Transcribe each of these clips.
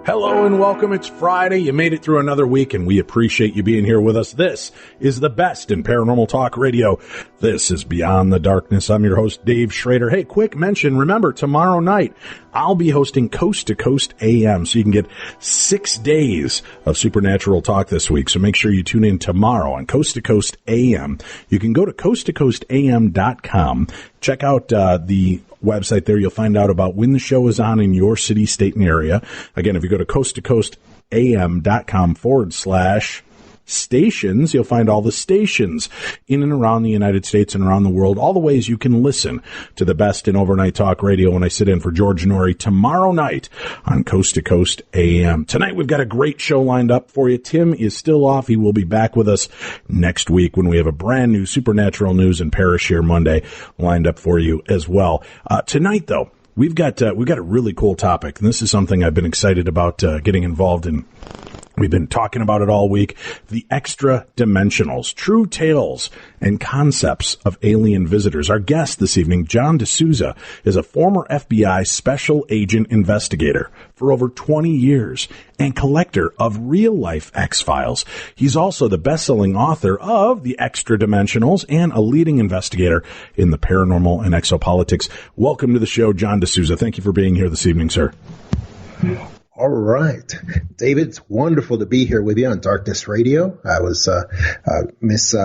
Hello and welcome. It's Friday. You made it through another week, and we appreciate you being here with us. This is the best in paranormal talk radio. This is Beyond the Darkness. I'm your host, Dave Schrader. Hey, quick mention. Remember, tomorrow night, I'll be hosting Coast to Coast AM, so you can get 6 days of supernatural talk this week. So make sure you tune in tomorrow on Coast to Coast AM. You can go to coasttocoastam.com. Check out the website there. You'll find out about when the show is on in your city, state, and area. Again, if you go to coasttocoastam.com/stations, you'll find all the stations in and around the United States and around the world, all the ways you can listen to the best in overnight talk radio when I sit in for George Norrie tomorrow night on Coast to Coast AM. Tonight, we've got a great show lined up for you. Tim is still off. He will be back with us next week when we have a brand new Supernatural News and Parish here Monday lined up for you as well. Tonight, though, we've got a really cool topic, and this is something I've been excited about getting involved in. We've been talking about it all week. The extra dimensionals, true tales and concepts of alien visitors. Our guest this evening, John DeSouza, is a former FBI special agent investigator for over 20 years and collector of real-life X-Files. He's also the best-selling author of The Extra Dimensionals and a leading investigator in the paranormal and exopolitics. Welcome to the show, John DeSouza. Thank you for being here this evening, sir. All right, David, it's wonderful to be here with you on Darkness Radio. I missed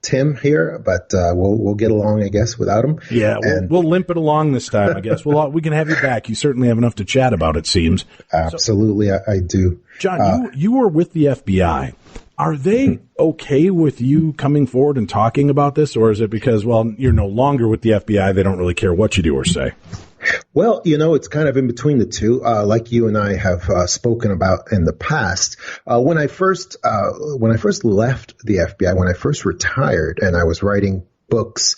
Tim here, but we'll get along, I guess, without him. Yeah, we'll limp it along this time, I guess. We can have you back. You certainly have enough to chat about, it seems. Absolutely, so, I do. John, you were with the FBI. Are they okay with you coming forward and talking about this, or is it because, well, you're no longer with the FBI, they don't really care what you do or say? Well, it's kind of in between the two, like you and I have spoken about in the past. When I first left the FBI, when I first retired, and I was writing books,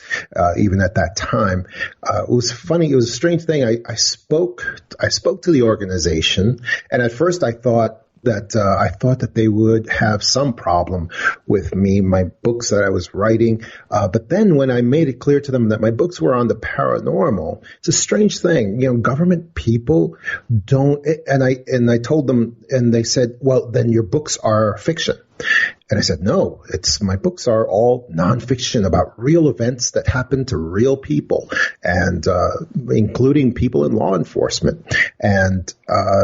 even at that time, it was funny. It was a strange thing. I spoke to the organization, and at first I thought that they would have some problem with me, my books that I was writing. But then when I made it clear to them that my books were on the paranormal, it's a strange thing. Government people don't, and I told them, and they said, well, then your books are fiction. And I said, no, my books are all nonfiction about real events that happen to real people, and including people in law enforcement. And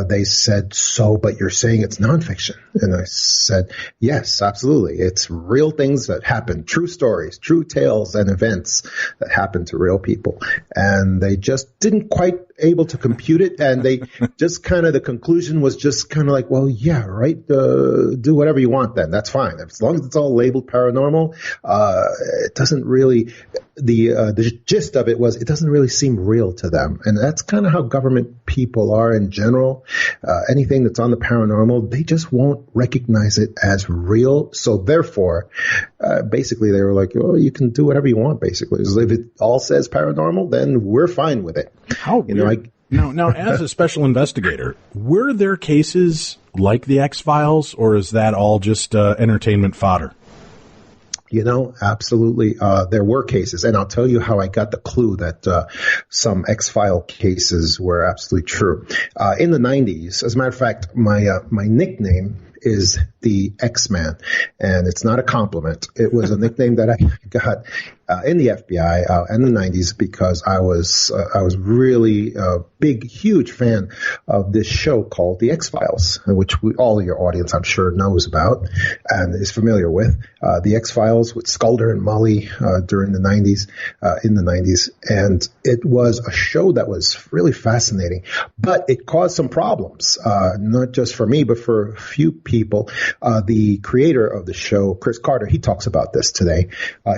they said, so, but you're saying it's nonfiction? And I said, yes, absolutely. It's real things that happen, true stories, true tales and events that happen to real people. And they just didn't quite able to compute it. And they just the conclusion was just kind of like, well, yeah, right. Do whatever you want then. That's fine. As long as it's all labeled paranormal, it doesn't really, the gist of it was, it doesn't really seem real to them. And that's kind of how government people are in general. Anything that's on the paranormal, they just won't recognize it as real. So therefore, basically they were like, oh, you can do whatever you want, basically. So if it all says paranormal, then we're fine with it. How weird. Now, as a special investigator, were there cases like the X-Files, or is that all just entertainment fodder? Absolutely. There were cases, and I'll tell you how I got the clue that some X-File cases were absolutely true. In the 90s, as a matter of fact, my nickname is the X-Man, and it's not a compliment. It was a nickname that I got in the FBI in the 90s because I was really a big, huge fan of this show called The X-Files, which all of your audience, I'm sure, knows about and is familiar with. The X-Files with Sculder and Mully during the 90s, in the 90s. And it was a show that was really fascinating, but it caused some problems, not just for me, but for a few people. The creator of the show, Chris Carter, he talks about this today.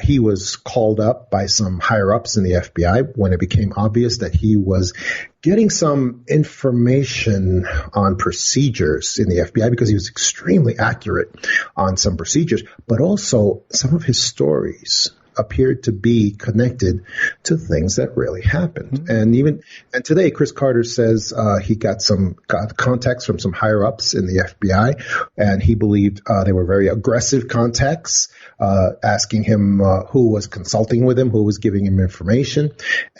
He was called called up by some higher ups in the FBI when it became obvious that he was getting some information on procedures in the FBI, because he was extremely accurate on some procedures, but also some of his stories appeared to be connected to things that really happened. And today, Chris Carter says he got contacts from some higher ups in the FBI, and he believed they were very aggressive contacts, asking him who was consulting with him, who was giving him information.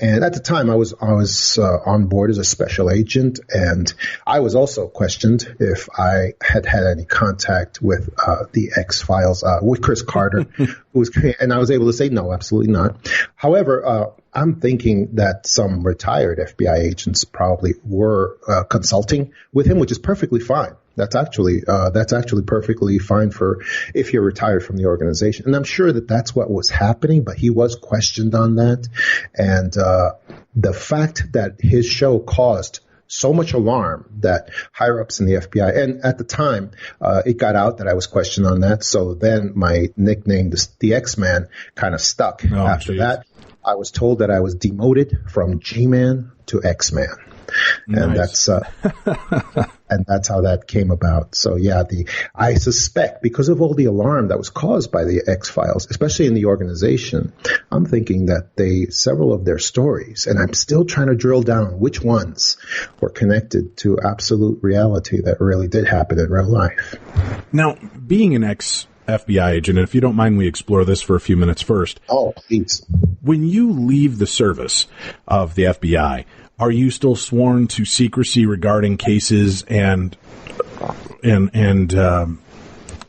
And at the time, I was on board as a special agent, and I was also questioned if I had any contact with the X-Files, with Chris Carter, and I was able to say no, absolutely not. However, I'm thinking that some retired FBI agents probably were consulting with him, which is perfectly fine. That's actually perfectly fine for if you're retired from the organization. And I'm sure that that's what was happening, but he was questioned on that. And the fact that his show caused so much alarm that higher ups in the FBI, and at the time, it got out that I was questioned on that. So then my nickname, the X-Man, kind of stuck. After that, I was told that I was demoted from G-Man to X-Man. And nice. that's how that came about. So yeah, I suspect because of all the alarm that was caused by the X-Files, especially in the organization, I'm thinking that several of their stories, and I'm still trying to drill down which ones were connected to absolute reality that really did happen in real life. Now, being an ex-FBI agent, and if you don't mind, we explore this for a few minutes first. Oh, please. When you leave the service of the FBI, are you still sworn to secrecy regarding cases and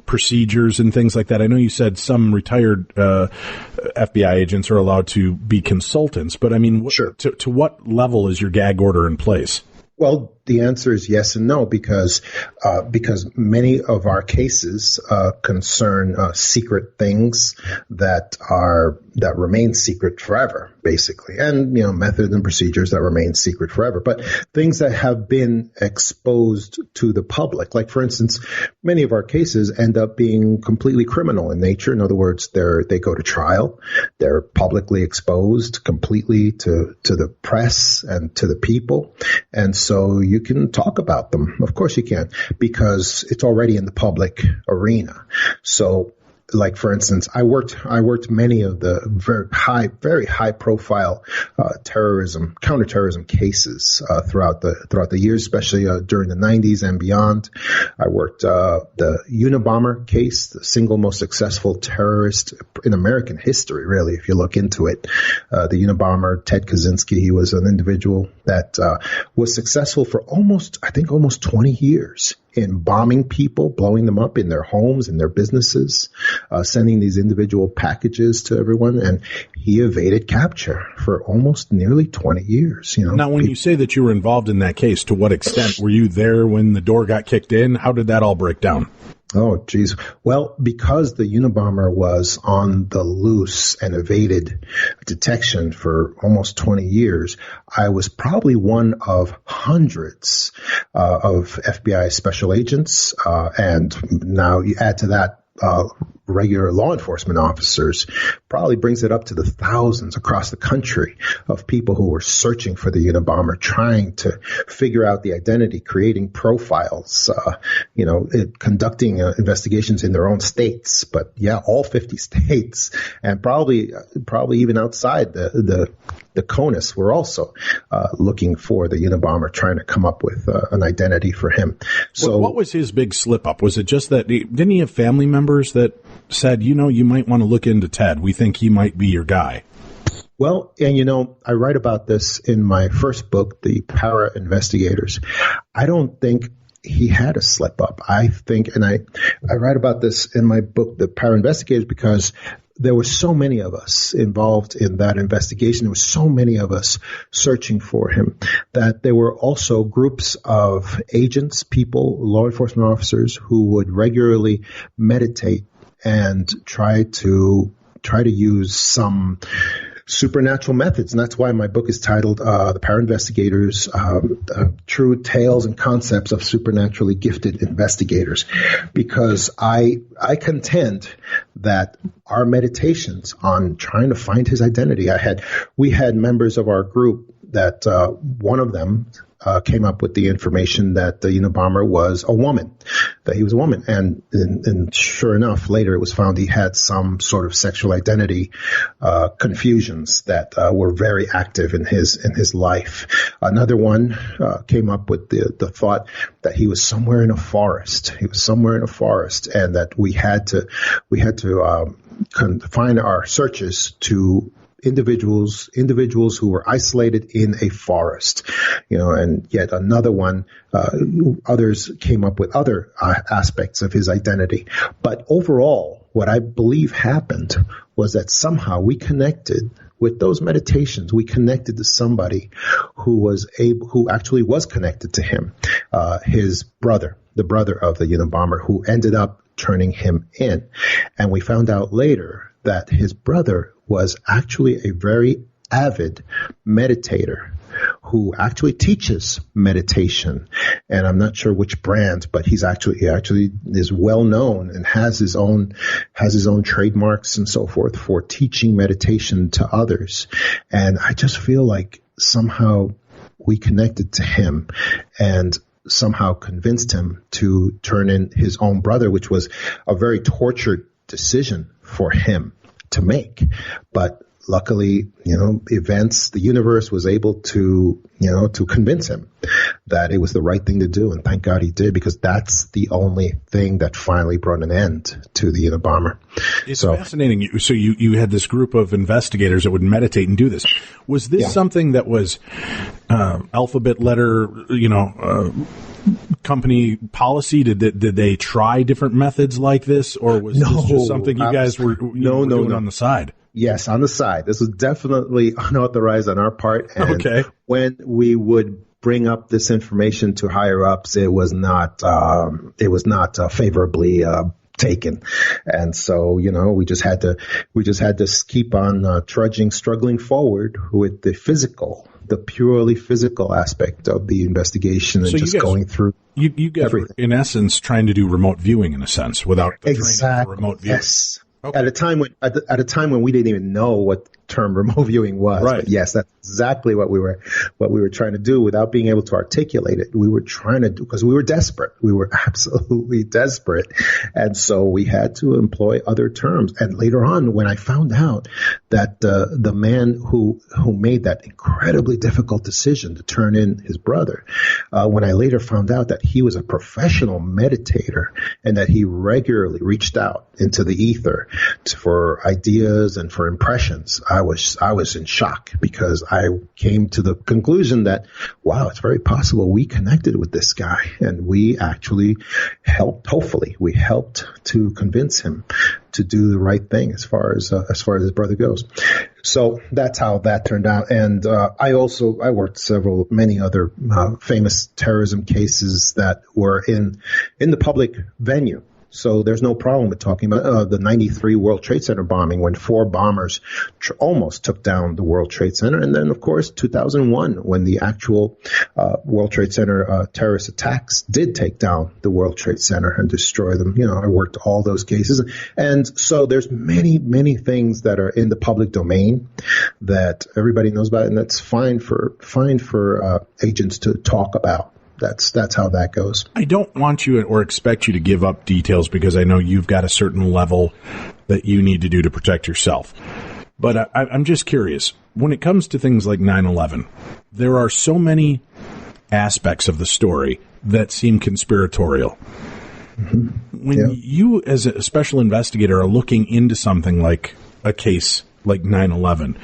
procedures and things like that? I know you said some retired FBI agents are allowed to be consultants, but I mean, sure. To what level is your gag order in place? Well, the answer is yes and no, because many of our cases concern secret things that remain secret forever, basically, and methods and procedures that remain secret forever. But things that have been exposed to the public, like for instance, many of our cases end up being completely criminal in nature. In other words, they go to trial, they're publicly exposed completely to the press and to the people, and so you can talk about them. Of course you can, because it's already in the public arena. So, like for instance, I worked many of the very high profile counterterrorism cases throughout the years, especially during the 90s and beyond. I worked the Unabomber case, the single most successful terrorist in American history, really, if you look into it. The Unabomber, Ted Kaczynski, he was an individual that was successful for almost 20 years in bombing people, blowing them up in their homes and their businesses, sending these individual packages to everyone. And he evaded capture for almost nearly 20 years. Now, when you say that you were involved in that case, to what extent were you there when the door got kicked in? How did that all break down? Oh, geez. Well, because the Unabomber was on the loose and evaded detection for almost 20 years, I was probably one of hundreds of FBI special agents. And now you add to that regular law enforcement officers, probably brings it up to the thousands across the country of people who were searching for the Unabomber, trying to figure out the identity, creating profiles, conducting investigations in their own states. But yeah, all 50 states, and probably even outside the CONUS were also looking for the Unabomber, trying to come up with an identity for him. So, what was his big slip up? Was it just that didn't he have family members that said, you might want to look into Ted. We think he might be your guy. Well, and I write about this in my first book, The FBI Investigators. I don't think he had a slip up. I think, and I write about this in my book, The FBI Investigators, because there were so many of us involved in that investigation. There were so many of us searching for him that there were also groups of agents, people, law enforcement officers who would regularly meditate and try to use some supernatural methods. And that's why my book is titled The Power Investigators, True Tales and Concepts of Supernaturally Gifted Investigators, because I contend that our meditations on trying to find his identity, we had members of our group that one of them came up with the information that the Unabomber was a woman, that he was a woman. And sure enough, later it was found he had some sort of sexual identity confusions that were very active in his life. Another one came up with the thought that he was somewhere in a forest. He was somewhere in a forest, and that we had to confine our searches to individuals who were isolated in a forest, and yet another one, others came up with other aspects of his identity. But overall, what I believe happened was that somehow we connected with those meditations. We connected to somebody who actually was connected to him, his brother, the brother of the Unabomber, who ended up turning him in. And we found out later that his brother was actually a very avid meditator who actually teaches meditation. And I'm not sure which brand, but he actually is well known and has his own trademarks and so forth for teaching meditation to others. And I just feel like somehow we connected to him and somehow convinced him to turn in his own brother, which was a very tortured decision for him to make. But luckily, the universe was able to convince him that it was the right thing to do. And thank God he did, because that's the only thing that finally brought an end to the Unabomber. It's fascinating. So you had this group of investigators that would meditate and do this. Was this something that was alphabet letter, company policy? Did they try different methods like this, or was this just something you guys were doing on the side? Yes, on the side. This was definitely unauthorized on our part. And when we would bring up this information to higher ups, it was not favorably taken. And so, we just had to keep on struggling forward with the purely physical aspect of the investigation, and just going through. You guys were, in essence, trying to do remote viewing in a sense without the training for remote viewing. Yes. Okay. At a time when we didn't even know what term remote viewing was. Right. But yes, that's exactly what we were trying to do without being able to articulate it. We were trying to do, because we were desperate. We were absolutely desperate. And so we had to employ other terms. And later on, when I found out that the man who made that incredibly difficult decision to turn in his brother, when I later found out that he was a professional meditator and that he regularly reached out into the ether for ideas and for impressions, I was in shock, because I came to the conclusion that, wow, it's very possible we connected with this guy, and we actually helped to convince him to do the right thing as far as his brother goes. So that's how that turned out. And I worked many other famous terrorism cases that were in the public venue. So there's no problem with talking about the 93 World Trade Center bombing, when 4 bombers almost took down the World Trade Center. And then, of course, 2001, when the actual World Trade Center terrorist attacks did take down the World Trade Center and destroy them. I worked all those cases. And so there's many, many things that are in the public domain that everybody knows about, and that's fine for agents to talk about. That's how that goes. I don't want you or expect you to give up details, because I know you've got a certain level that you need to do to protect yourself. But I'm just curious. When it comes to things like 9/11, there are so many aspects of the story that seem conspiratorial. Mm-hmm. When you, as a special investigator, are looking into something like a case like 9/11,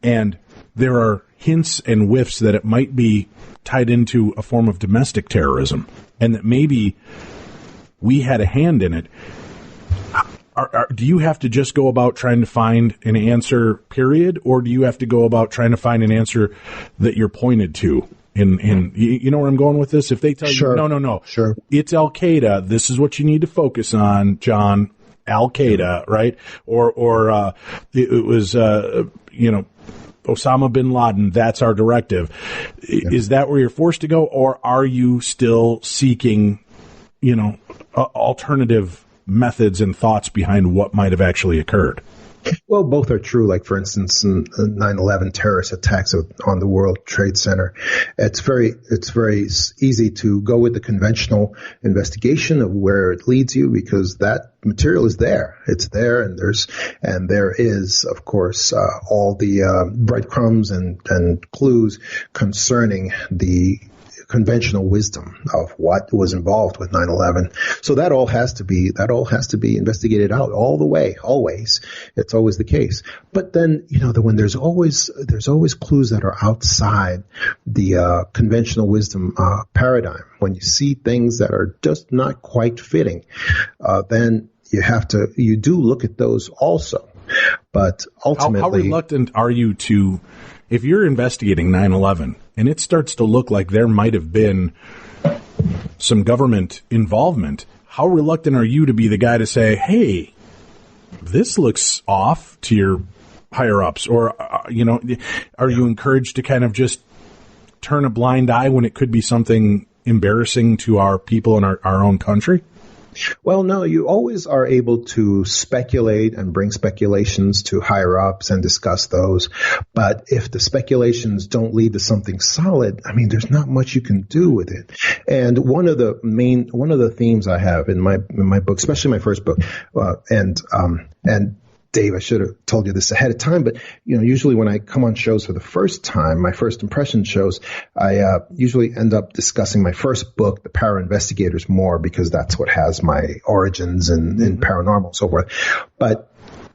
and there are hints and whiffs that it might be tied into a form of domestic terrorism, and that maybe we had a hand in it, do you have to just go about trying to find an answer, period, or do you have to go about trying to find an answer that you're pointed to? You know where I'm going with this? If they tell you, no, sure, it's Al-Qaeda, this is what you need to focus on, John, Al-Qaeda, right? Or it was, Osama bin Laden, that's our directive. Yeah. Is that where you're forced to go, or are you still seeking, alternative methods and thoughts behind what might have actually occurred? Well, both are true. Like, for instance, in 9/11 terrorist attacks on the World Trade Center, it's very easy to go with the conventional investigation of where it leads you, because that material is there. It's there, and there is, of course, all the breadcrumbs and clues concerning the conventional wisdom of what was involved with 9/11. So that all has to be investigated out all the way, always. It's always the case. But then, when there's always clues that are outside the conventional wisdom paradigm. When you see things that are just not quite fitting, then you do look at those also. But ultimately, how reluctant are you to, if you're investigating 9/11 and it starts to look like there might have been some government involvement, how reluctant are you to be the guy to say, hey, this looks off to your higher ups? Or, are you encouraged to kind of just turn a blind eye when it could be something embarrassing to our people in our own country? Well, no, you always are able to speculate and bring speculations to higher ups and discuss those. But if the speculations don't lead to something solid, there's not much you can do with it. And one of the themes I have in my book, especially my first book, and Dave, I should have told you this ahead of time, but usually when I come on shows for the first time, my first impression shows, I usually end up discussing my first book, The Para Investigators, more, because that's what has my origins in paranormal and so forth. But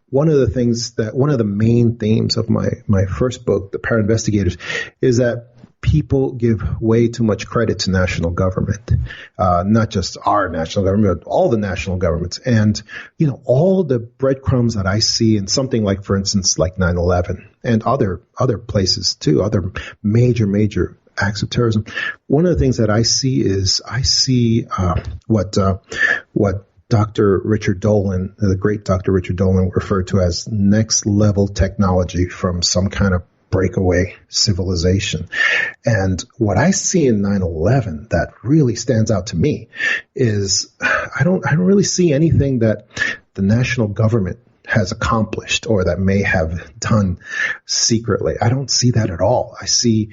one of the main themes of my first book, The Para Investigators, is that people give way too much credit to national government, not just our national government, but all the national governments. And, all the breadcrumbs that I see in something like, for instance, like 9/11 and other places too, other major acts of terrorism. One of the things that I see what Dr. Richard Dolan, the great Dr. Richard Dolan, referred to as next level technology from some kind of breakaway civilization. And what I see in 9/11 that really stands out to me is I don't really see anything that the national government has accomplished or that may have done secretly. I don't see that at all. I see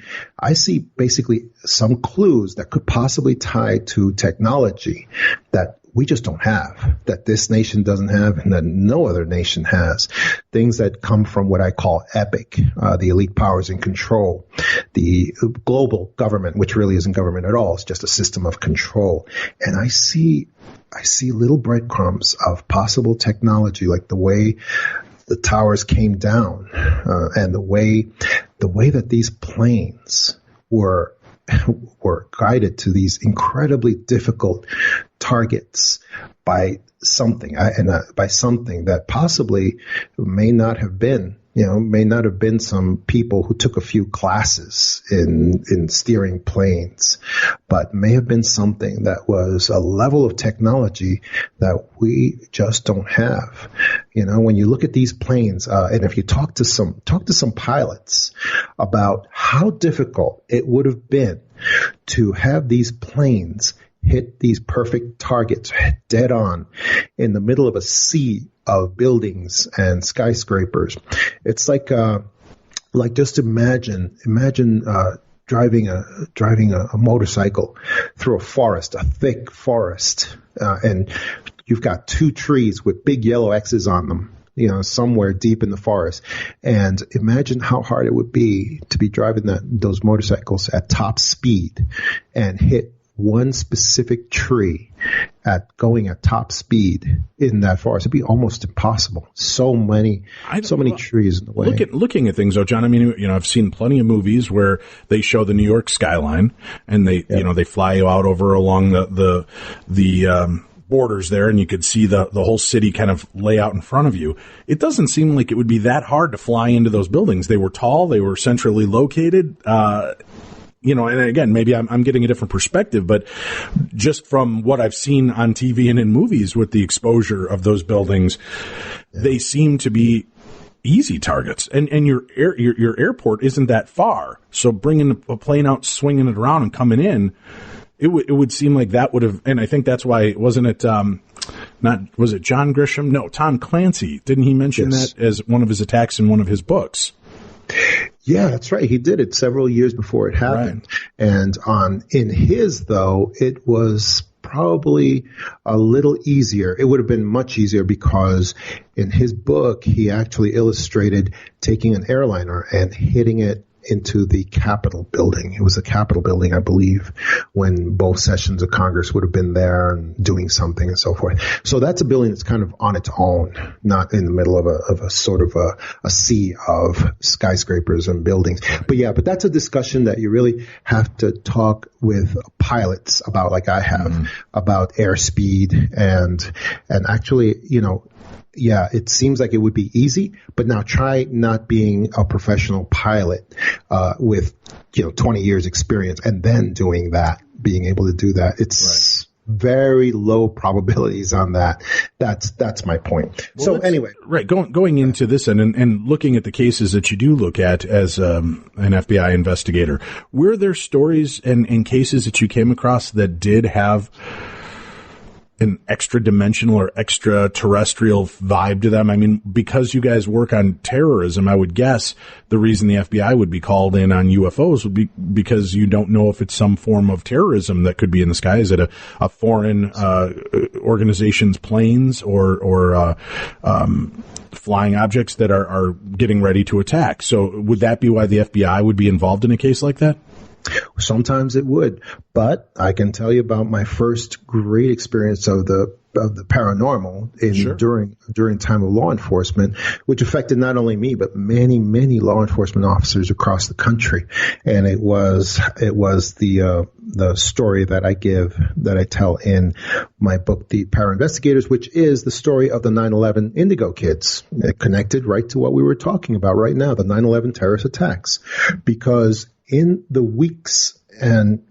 basically some clues that could possibly tie to technology that we just don't have, that this nation doesn't have, and that no other nation has. Things that come from what I call EPIC, the elite powers in control, the global government, which really isn't government at all. It's just a system of control. And I see little breadcrumbs of possible technology, like the way the towers came down, and the way that these planes were guided to these incredibly difficult targets by something, by something that possibly may not have been some people who took a few classes in steering planes, but may have been something that was a level of technology that we just don't have. When you look at these planes, and if you talk to some pilots about how difficult it would have been to have these planes hit these perfect targets dead on in the middle of a sea of buildings and skyscrapers. It's like just imagine driving a motorcycle through a forest, a thick forest, and you've got two trees with big yellow X's on them, somewhere deep in the forest. And imagine how hard it would be to be driving those motorcycles at top speed and hit one specific tree going at top speed in that forest. It'd be almost impossible. So many trees in the way. Looking at things though, John, I've seen plenty of movies where they show the New York skyline and they fly you out over along the borders there, and you could see the whole city kind of lay out in front of you. It doesn't seem like it would be that hard to fly into those buildings. They were tall, they were centrally located. And again, maybe I'm getting a different perspective, but just from what I've seen on TV and in movies with the exposure of those buildings, they seem to be easy targets, and your airport isn't that far. So bringing a plane out, swinging it around, and coming in, it would seem like that would have. And I think that's why wasn't it? Was it John Grisham? No, Tom Clancy. Didn't he mention that as one of his attacks in one of his books? Yeah, that's right. He did it several years before it happened. Right. And in his, though, it was probably a little easier. It would have been much easier because in his book, he actually illustrated taking an airliner and hitting it into the Capitol building. It was the Capitol building, I believe, when both sessions of Congress would have been there and doing something and so forth. So that's a building that's kind of on its own, not in the middle of a sort of a sea of skyscrapers and buildings. But that's a discussion that you really have to talk with pilots about, like I have, about airspeed and actually, yeah, it seems like it would be easy, but now try not being a professional pilot with 20 years experience and then doing that, being able to do that. It's very low probabilities on that. That's my point. Well, so anyway, going into this and looking at the cases that you do look at as an FBI investigator, were there stories and cases that you came across that did have an extra dimensional or extraterrestrial vibe to them? I mean, because you guys work on terrorism, I would guess the reason the FBI would be called in on UFOs would be because you don't know if it's some form of terrorism that could be in the sky. Is it a foreign organization's planes or flying objects that are getting ready to attack? So would that be why the FBI would be involved in a case like that? Sometimes it would, but I can tell you about my first great experience of the paranormal during time of law enforcement, which affected not only me but many law enforcement officers across the country. And it was the story that I tell in my book, The Para Investigators, which is the story of the 9/11 Indigo kids, connected right to what we were talking about right now, the 9/11 terrorist attacks, because in the weeks and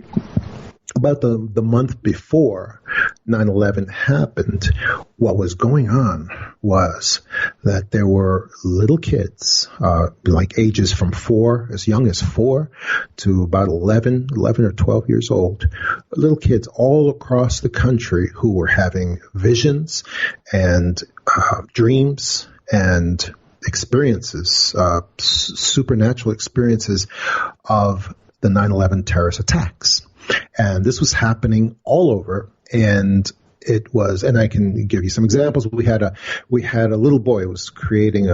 about the month before 9/11 happened, what was going on was that there were little kids, like ages from as young as 4 to about 11 or 12 years old, little kids all across the country who were having visions and dreams and experiences, supernatural experiences of the 9/11 terrorist attacks. And this was happening all over, and I can give you some examples. We had a little boy who was creating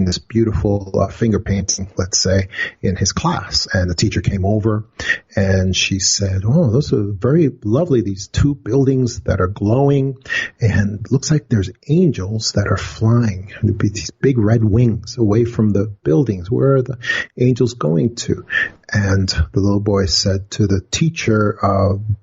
this beautiful finger painting, let's say, in his class. And the teacher came over and she said, "Oh, those are very lovely, these 2 buildings that are glowing, and looks like there's angels that are flying. There'd be these big red wings away from the buildings. Where are the angels going to?" And the little boy said to the teacher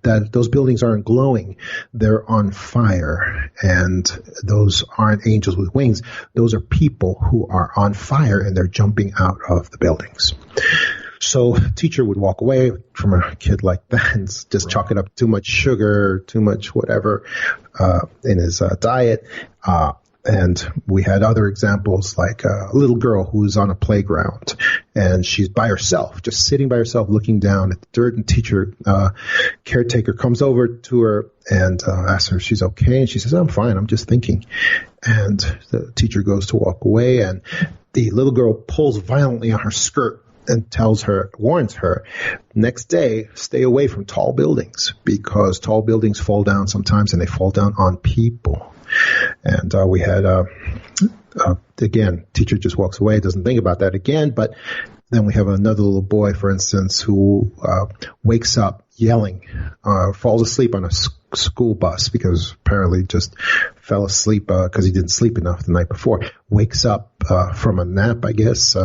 that those buildings aren't glowing. They're on fire. And those aren't angels with wings. Those are people who are on fire and they're jumping out of the buildings. So teacher would walk away from a kid like that and just chalk it up too much sugar, too much whatever in his diet. And we had other examples, like a little girl who's on a playground and she's by herself, just sitting by herself, looking down at the dirt. And teacher, caretaker comes over to her and asks her if she's okay. And she says, "I'm fine. I'm just thinking." And the teacher goes to walk away, and the little girl pulls violently on her skirt and warns her, next day, stay away from tall buildings, because tall buildings fall down sometimes, and they fall down on people. And we had, again, teacher just walks away, doesn't think about that again. But then we have another little boy, for instance, who wakes up yelling, falls asleep on a school bus because apparently just fell asleep because he didn't sleep enough the night before. Wakes up from a nap, I guess,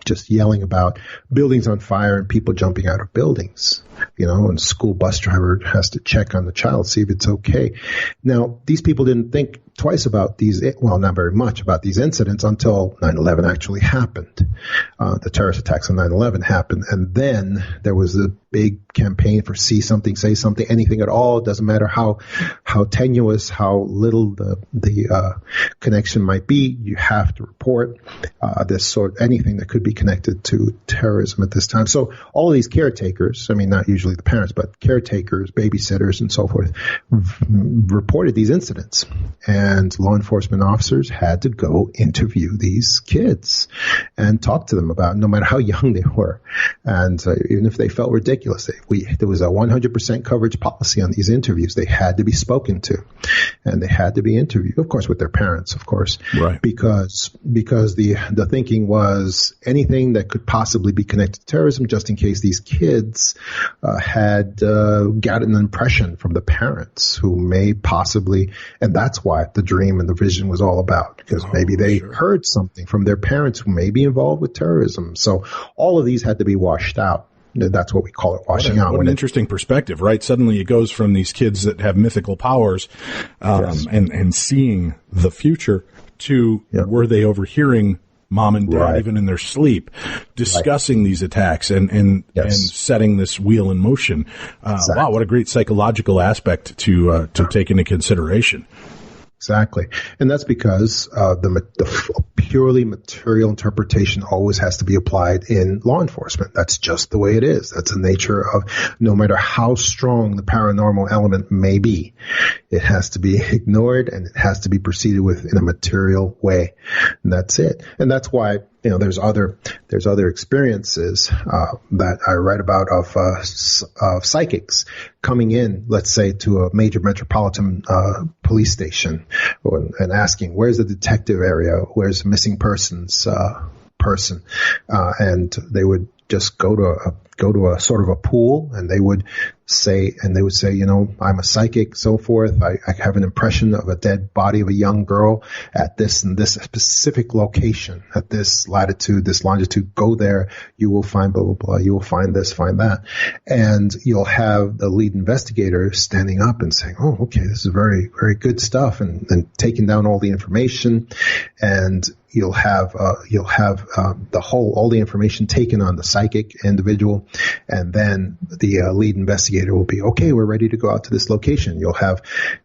just yelling about buildings on fire and people jumping out of buildings. And school bus driver has to check on the child, see if it's okay. Now, these people didn't think twice about not very much about these incidents until 9/11 actually happened. The terrorist attacks on 9/11 happened. And then there was a big campaign for see something, say something, anything at all. It doesn't matter how tenuous, how little the connection might be, you have to report anything that could be connected to terrorism at this time. So all of these caretakers, I mean, not usually the parents, but caretakers, babysitters, and so forth, reported these incidents, and law enforcement officers had to go interview these kids and talk to them about, no matter how young they were, and even if they felt ridiculous, there was a 100% coverage policy on these interviews. They had to be spoken to, and they had to be interviewed, of course, with their parents, of course, right? Because the thinking was anything that could possibly be connected to terrorism, just in case these kids had gotten an impression from the parents who may possibly, and that's why the dream and the vision was all about, because maybe they heard something from their parents who may be involved with terrorism. So all of these had to be washed out. That's what we call it, washing out. What an interesting perspective, right? Suddenly it goes from these kids that have mythical powers and seeing the future to were they overhearing mom and dad, even in their sleep, discussing these attacks and setting this wheel in motion. Wow, what a great psychological aspect to take into consideration. Exactly. And that's because the purely material interpretation always has to be applied in law enforcement. That's just the way it is. That's the nature of, no matter how strong the paranormal element may be, it has to be ignored and it has to be proceeded with in a material way. And that's it. And that's why, there's other experiences that I write about of psychics coming in, let's say, to a major metropolitan police station and asking, where's the detective area? Where's the missing persons person? And they would just go to a sort of a pool, and they would say, I'm a psychic, so forth. I have an impression of a dead body of a young girl at this and this specific location, at this latitude, this longitude. Go there. You will find blah, blah, blah. You will find this, find that. And you'll have the lead investigator standing up and saying, oh, okay, this is very, very good stuff, and taking down all the information. And you'll have all the information taken on the psychic individual. And then the lead investigator will be, okay, we're ready to go out to this location. You'll have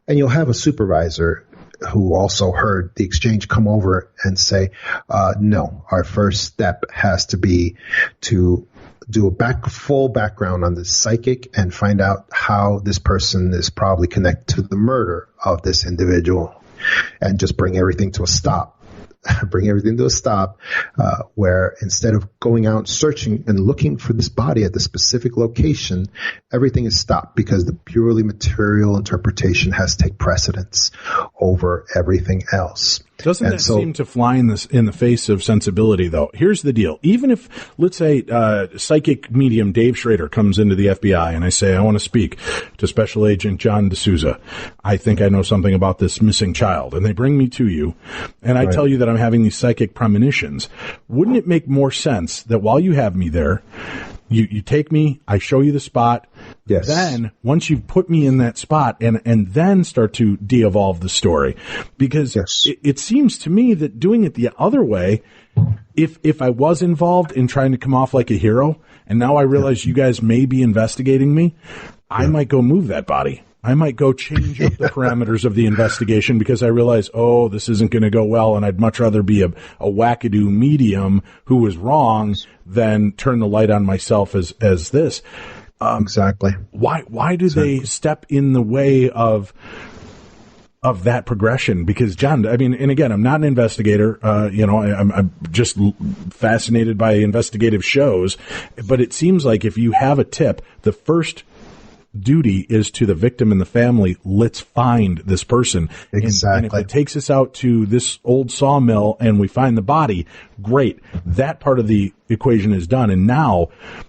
a supervisor who also heard the exchange come over and say, no, our first step has to be to do a full background on the psychic and find out how this person is probably connected to the murder of this individual, and just bring everything to a stop. Where instead of going out searching and looking for this body at the specific location, everything is stopped because the purely material interpretation has to take precedence over everything else. Doesn't that seem to fly in the face of sensibility, though? Here's the deal. Even if, let's say, psychic medium Dave Schrader comes into the FBI and I say, I want to speak to Special Agent John DeSouza. I think I know something about this missing child. And they bring me to you, and I tell you that I'm having these psychic premonitions. Wouldn't it make more sense that while you have me there, you take me, I show you the spot. Yes. Then, once you've put me in that spot, and then start to de-evolve the story. Because it seems to me that doing it the other way, if I was involved in trying to come off like a hero, and now I realize you guys may be investigating me, I might go move that body. I might go change up the parameters of the investigation because I realize, this isn't going to go well, and I'd much rather be a wackadoo medium who was wrong than turn the light on myself as this. Exactly. Why do they step in the way of that progression? Because, John, I mean, and again, I'm not an investigator. I'm just fascinated by investigative shows. But it seems like if you have a tip, the first duty is to the victim and the family. Let's find this person. Exactly. And if it takes us out to this old sawmill and we find the body, great. That part of the equation is done. And now,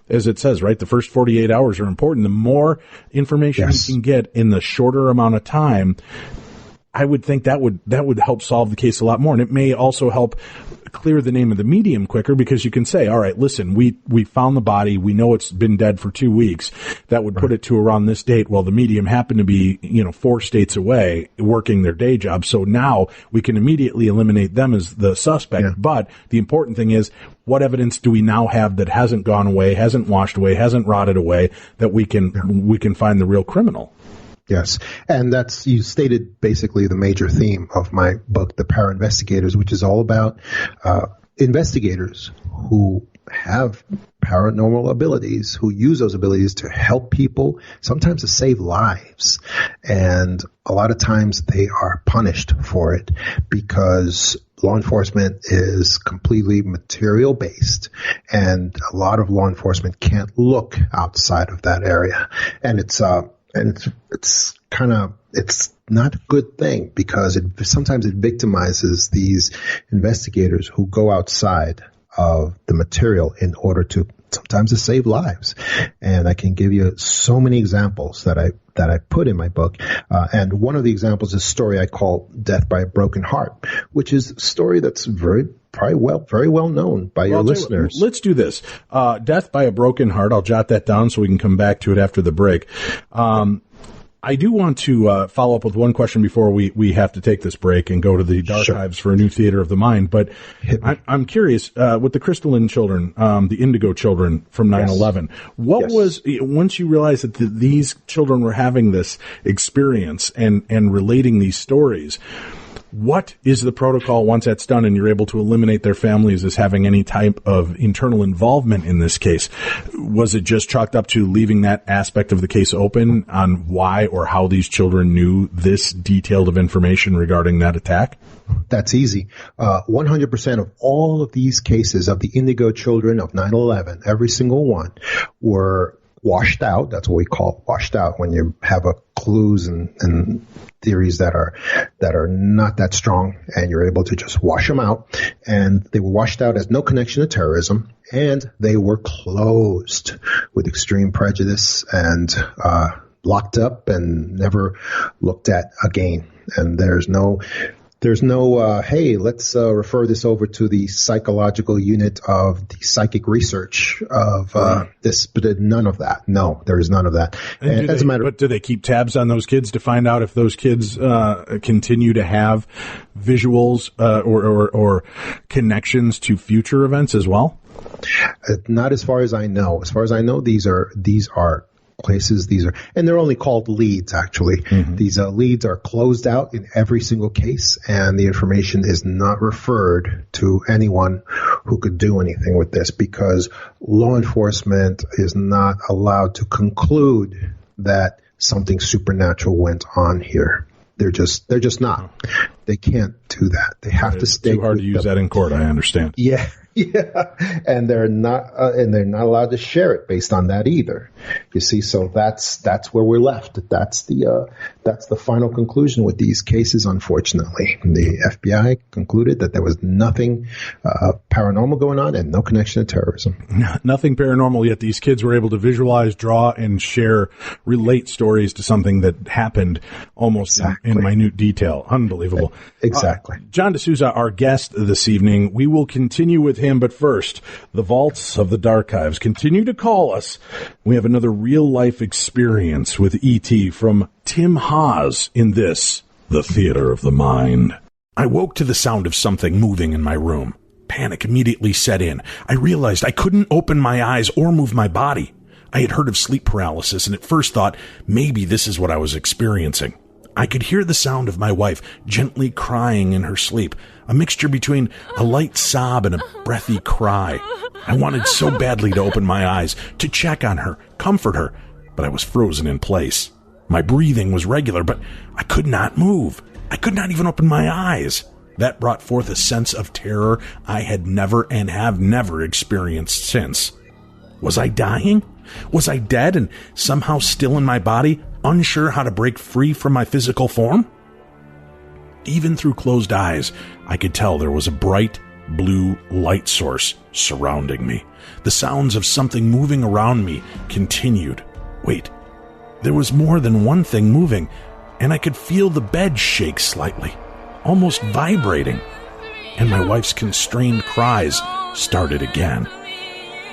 as it says, right, the first 48 hours are important. The more information we can get in the shorter amount of time, I would think that would help solve the case a lot more. And it may also help clear the name of the medium quicker, because you can say, all right, listen, we found the body. We know it's been dead for 2 weeks. That would put it to around this date. Well, the medium happened to be, 4 states away working their day job. So now we can immediately eliminate them as the suspect. Yeah. But the important thing is, what evidence do we now have that hasn't gone away, hasn't washed away, hasn't rotted away, that we can find the real criminal? Yes. And you stated basically the major theme of my book, The Para Investigators, which is all about investigators who have paranormal abilities, who use those abilities to help people, sometimes to save lives. And a lot of times they are punished for it because law enforcement is completely material based, and a lot of law enforcement can't look outside of that area. And it's not a good thing because sometimes it victimizes these investigators who go outside of the material in order to sometimes to save lives. And I can give you so many examples that I put in my book. And one of the examples is a story I call Death by a Broken Heart, which is a story that's very well known by your listeners. Let's do this. Death by a Broken Heart. I'll jot that down so we can come back to it after the break. I do want to follow up with one question before we have to take this break and go to the archives for a new theater of the mind. But I'm curious, with the crystalline children, the indigo children from 9/11, what was, once you realized that these children were having this experience and relating these stories, what is the protocol once that's done and you're able to eliminate their families as having any type of internal involvement in this case? Was it just chalked up to leaving that aspect of the case open on why or how these children knew this detailed of information regarding that attack? That's easy. 100% of all of these cases of the indigo children of 9/11, every single one, were washed out. That's what we call washed out, when you have clues and theories that are not that strong, and you're able to just wash them out. And they were washed out as no connection to terrorism, and they were closed with extreme prejudice and locked up and never looked at again. And there's no, hey, let's refer this over to the psychological unit of the psychic research of this, but none of that. No, there is none of that. And but do they keep tabs on those kids to find out if those kids continue to have visuals or connections to future events as well? Not as far as I know. As far as I know, these are places. And they're only called leads, actually. Mm-hmm. These leads are closed out in every single case, and the information is not referred to anyone who could do anything with this, because law enforcement is not allowed to conclude that something supernatural went on here. They're just not. They can't do that. They have to stay. Too hard to use that in court, I understand. Yeah. Yeah, and they're not allowed to share it based on that either. You see, so that's where we're left. That's the final conclusion with these cases. Unfortunately, the FBI concluded that there was nothing paranormal going on and no connection to terrorism. Nothing paranormal, yet these kids were able to visualize, draw, and relate stories to something that happened almost in minute detail. Unbelievable. Exactly. John DeSouza, our guest this evening. We will continue with him, but first, the vaults of the Darchives continue to call us. We have another real-life experience with E.T. from Tim Haas in this, The Theater of the Mind. I woke to the sound of something moving in my room. Panic immediately set in. I realized I couldn't open my eyes or move my body. I had heard of sleep paralysis and at first thought maybe this is what I was experiencing. I could hear the sound of my wife gently crying in her sleep, a mixture between a light sob and a breathy cry. I wanted so badly to open my eyes, to check on her, comfort her, but I was frozen in place. My breathing was regular, but I could not move. I could not even open my eyes. That brought forth a sense of terror I had never and have never experienced since. Was I dying? Was I dead and somehow still in my body, unsure how to break free from my physical form? Even through closed eyes, I could tell there was a bright blue light source surrounding me. The sounds of something moving around me continued. Wait, there was more than one thing moving, and I could feel the bed shake slightly, almost vibrating, and my wife's constrained cries started again.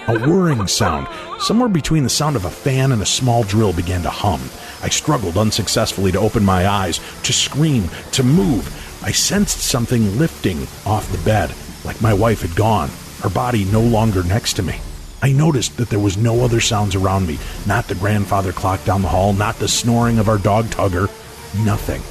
A whirring sound, somewhere between the sound of a fan and a small drill, began to hum. I struggled unsuccessfully to open my eyes, to scream, to move. I sensed something lifting off the bed, like my wife had gone, her body no longer next to me. I noticed that there was no other sounds around me, not the grandfather clock down the hall, not the snoring of our dog Tugger, nothing,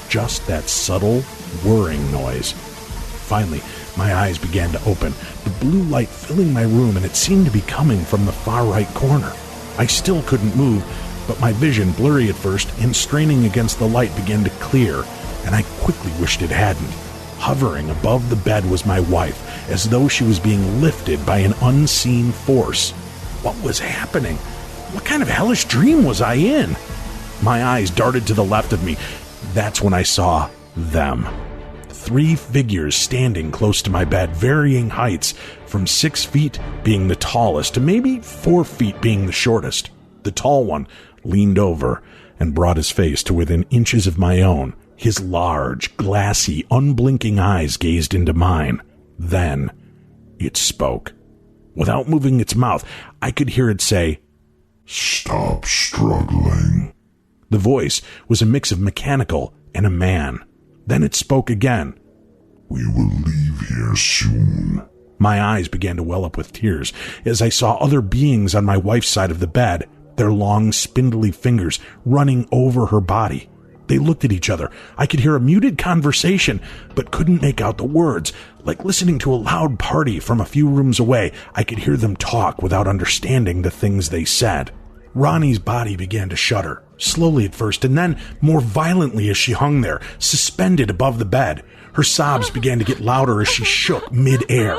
just that subtle whirring noise. Finally, my eyes began to open, the blue light filling my room, and it seemed to be coming from the far right corner. I still couldn't move, but my vision, blurry at first and straining against the light, began to clear, and I quickly wished it hadn't. Hovering above the bed was my wife, as though she was being lifted by an unseen force. What was happening? What kind of hellish dream was I in? My eyes darted to the left of me. That's when I saw them. 3 figures standing close to my bed, varying heights, from 6 feet being the tallest to maybe 4 feet being the shortest. The tall one leaned over and brought his face to within inches of my own. His large, glassy, unblinking eyes gazed into mine. Then it spoke. Without moving its mouth, I could hear it say, "Stop struggling." The voice was a mix of mechanical and a man. Then it spoke again. "We will leave here soon." My eyes began to well up with tears as I saw other beings on my wife's side of the bed, their long, spindly fingers running over her body. They looked at each other. I could hear a muted conversation, but couldn't make out the words. Like listening to a loud party from a few rooms away, I could hear them talk without understanding the things they said. Ronnie's body began to shudder, slowly at first, and then more violently as she hung there, suspended above the bed. Her sobs began to get louder as she shook mid-air.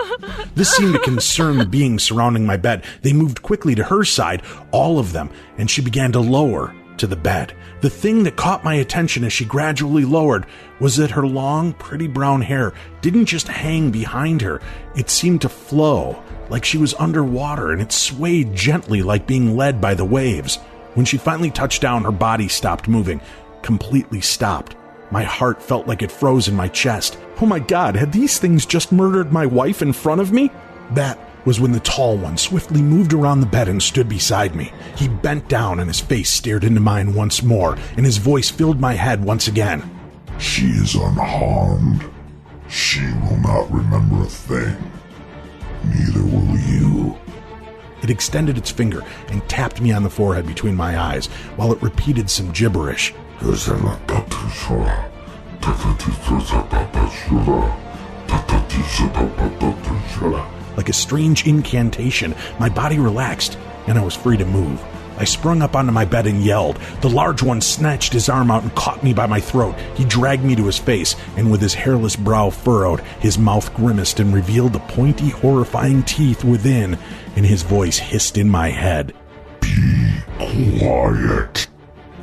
This seemed to concern the beings surrounding my bed. They moved quickly to her side, all of them, and she began to lower to the bed. The thing that caught my attention as she gradually lowered was that her long, pretty brown hair didn't just hang behind her. It seemed to flow, like she was underwater, and it swayed gently like being led by the waves. When she finally touched down, her body stopped moving, completely stopped. My heart felt like it froze in my chest. Oh my God, had these things just murdered my wife in front of me? That was when the tall one swiftly moved around the bed and stood beside me. He bent down and his face stared into mine once more, and his voice filled my head once again. "She is unharmed. She will not remember a thing. Neither will you." It extended its finger and tapped me on the forehead between my eyes, while it repeated some gibberish. Like a strange incantation, my body relaxed, and I was free to move. I sprung up onto my bed and yelled. The large one snatched his arm out and caught me by my throat. He dragged me to his face, and with his hairless brow furrowed, his mouth grimaced and revealed the pointy, horrifying teeth within, and his voice hissed in my head. "Be quiet."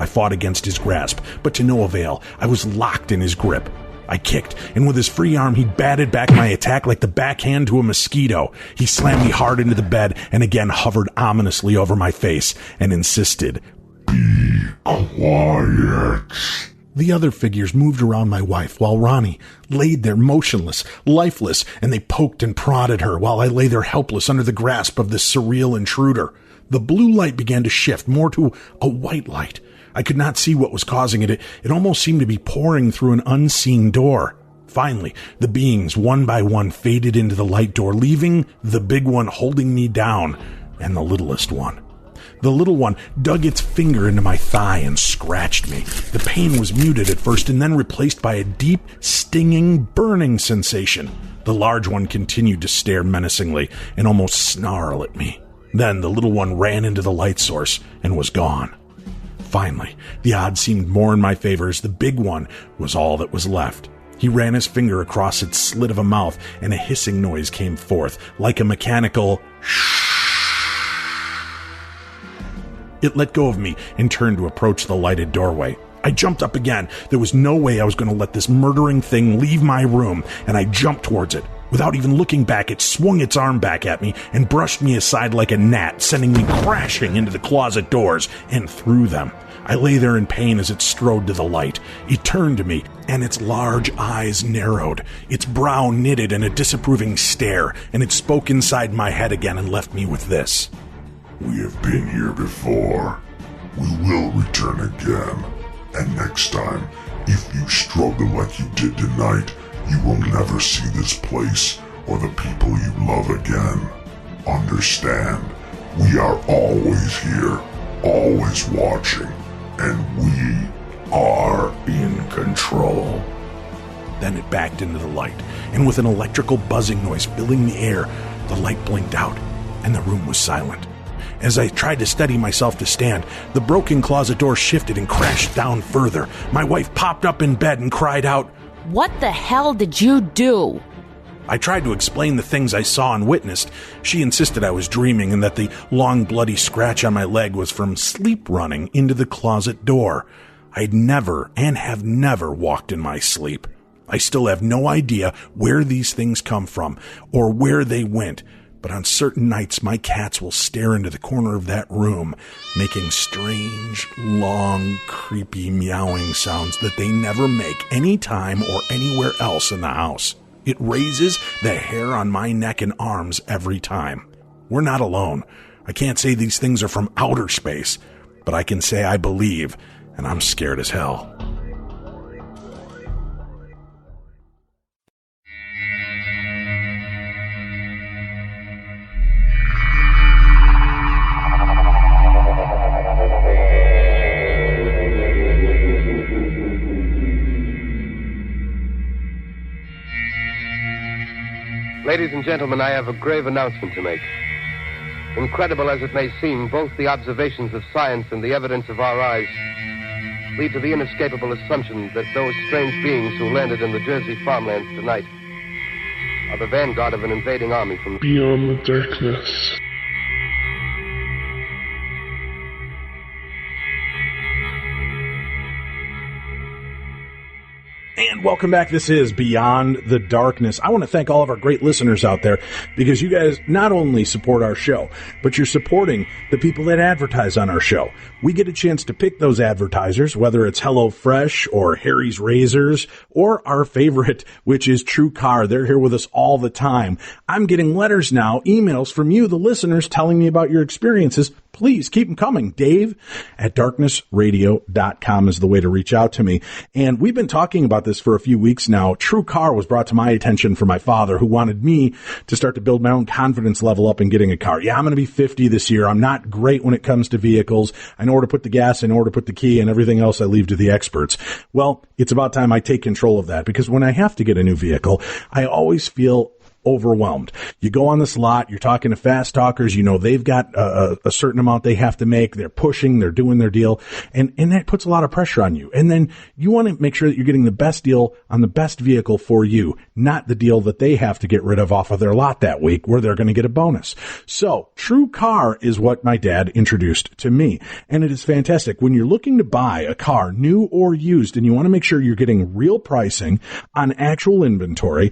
I fought against his grasp, but to no avail. I was locked in his grip. I kicked, and with his free arm, he batted back my attack like the backhand to a mosquito. He slammed me hard into the bed and again hovered ominously over my face and insisted, "Be quiet." The other figures moved around my wife while Ronnie laid there motionless, lifeless, and they poked and prodded her while I lay there helpless under the grasp of this surreal intruder. The blue light began to shift more to a white light. I could not see what was causing it. It almost seemed to be pouring through an unseen door. Finally, the beings, one by one, faded into the light door, leaving the big one holding me down, and the littlest one. The little one dug its finger into my thigh and scratched me. The pain was muted at first and then replaced by a deep, stinging, burning sensation. The large one continued to stare menacingly and almost snarl at me. Then the little one ran into the light source and was gone. Finally, the odds seemed more in my favor as the big one was all that was left. He ran his finger across its slit of a mouth, and a hissing noise came forth, like a mechanical shh. It let go of me and turned to approach the lighted doorway. I jumped up again. There was no way I was going to let this murdering thing leave my room, and I jumped towards it. Without even looking back, it swung its arm back at me and brushed me aside like a gnat, sending me crashing into the closet doors and through them. I lay there in pain as it strode to the light. It turned to me, and its large eyes narrowed, its brow knitted in a disapproving stare, and it spoke inside my head again and left me with this. "We have been here before. We will return again. And next time, if you struggle like you did tonight, you will never see this place or the people you love again. Understand We are always here, always watching, and we are in control. Then it backed into the light, and with an electrical buzzing noise filling the air, the light blinked out, and the room was silent. As I tried to steady myself to stand, the broken closet door shifted and crashed down further. My wife popped up in bed and cried out, "What the hell did you do?" I tried to explain the things I saw and witnessed. She insisted I was dreaming and that the long bloody scratch on my leg was from sleep running into the closet door. I'd never and have never walked in my sleep. I still have no idea where these things come from or where they went, but on certain nights my cats will stare into the corner of that room, making strange, long, creepy meowing sounds that they never make any time or anywhere else in the house. It raises the hair on my neck and arms every time. We're not alone. I can't say these things are from outer space, but I can say I believe, and I'm scared as hell. Ladies and gentlemen, I have a grave announcement to make. Incredible as it may seem, both the observations of science and the evidence of our eyes lead to the inescapable assumption that those strange beings who landed in the Jersey farmlands tonight are the vanguard of an invading army from beyond the darkness. And welcome back. This is Beyond the Darkness. I want to thank all of our great listeners out there because you guys not only support our show, but you're supporting the people that advertise on our show. We get a chance to pick those advertisers, whether it's HelloFresh or Harry's Razors or our favorite, which is True Car. They're here with us all the time. I'm getting letters now, emails from you, the listeners, telling me about your experiences. Please keep them coming. Dave@darknessradio.com is the way to reach out to me. And we've been talking about this for a few weeks now. True Car was brought to my attention from my father, who wanted me to start to build my own confidence level up in getting a car. Yeah, I'm going to be 50 this year. I'm not great when it comes to vehicles. I know where to put the gas, I know where to put the key, and everything else I leave to the experts. Well, it's about time I take control of that, because when I have to get a new vehicle, I always feel overwhelmed. You go on this lot, you're talking to fast talkers, you know they've got a certain amount they have to make, they're pushing, they're doing their deal, and that puts a lot of pressure on you. And then you want to make sure that you're getting the best deal on the best vehicle for you, not the deal that they have to get rid of off of their lot that week where they're going to get a bonus. So True Car is what my dad introduced to me, and it is fantastic. When you're looking to buy a car, new or used, and you want to make sure you're getting real pricing on actual inventory,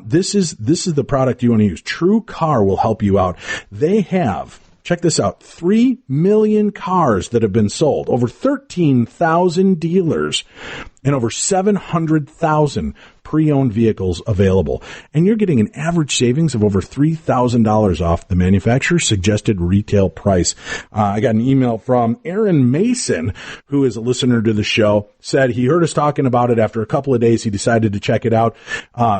this is the product you want to use. True Car will help you out. They have, check this out, 3 million cars that have been sold, over 13,000 dealers, and over 700,000 pre-owned vehicles available. And you're getting an average savings of over $3,000 off the manufacturer's suggested retail price. I got an email from Aaron Mason, who is a listener to the show, said he heard us talking about it. After a couple of days, he decided to check it out,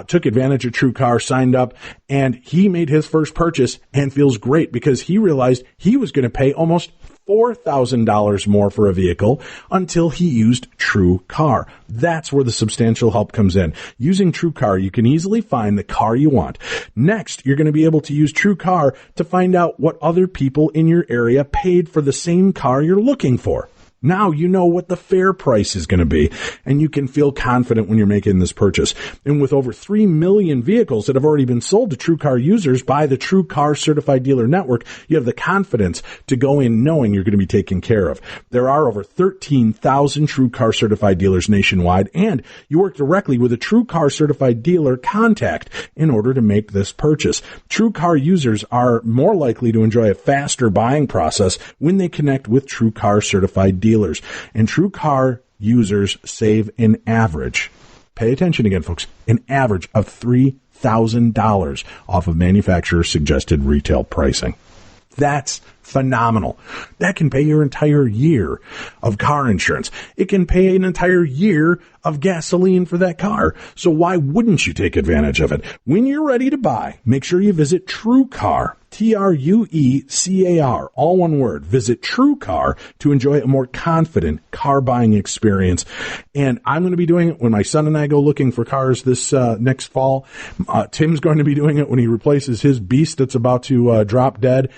took advantage of True Car, signed up, and he made his first purchase and feels great because he realized he was going to pay almost $4,000 more for a vehicle until he used True Car. That's where the substantial help comes in. Using True Car, you can easily find the car you want. Next, you're going to be able to use True Car to find out what other people in your area paid for the same car you're looking for. Now you know what the fair price is going to be, and you can feel confident when you're making this purchase. And with over 3 million vehicles that have already been sold to True Car users by the True Car Certified Dealer Network, you have the confidence to go in knowing you're going to be taken care of. There are over 13,000 True Car Certified dealers nationwide, and you work directly with a True Car Certified dealer contact in order to make this purchase. True Car users are more likely to enjoy a faster buying process when they connect with True Car Certified dealers. And True Car users save an average, pay attention again, folks, an average of $3,000 off of manufacturer suggested retail pricing. That's phenomenal. That can pay your entire year of car insurance. It can pay an entire year of gasoline for that car. So why wouldn't you take advantage of it? When you're ready to buy, make sure you visit TrueCar. TrueCar, all one word. Visit TrueCar to enjoy a more confident car buying experience. And I'm going to be doing it when my son and I go looking for cars this next fall. Tim's going to be doing it when he replaces his beast that's about to drop dead.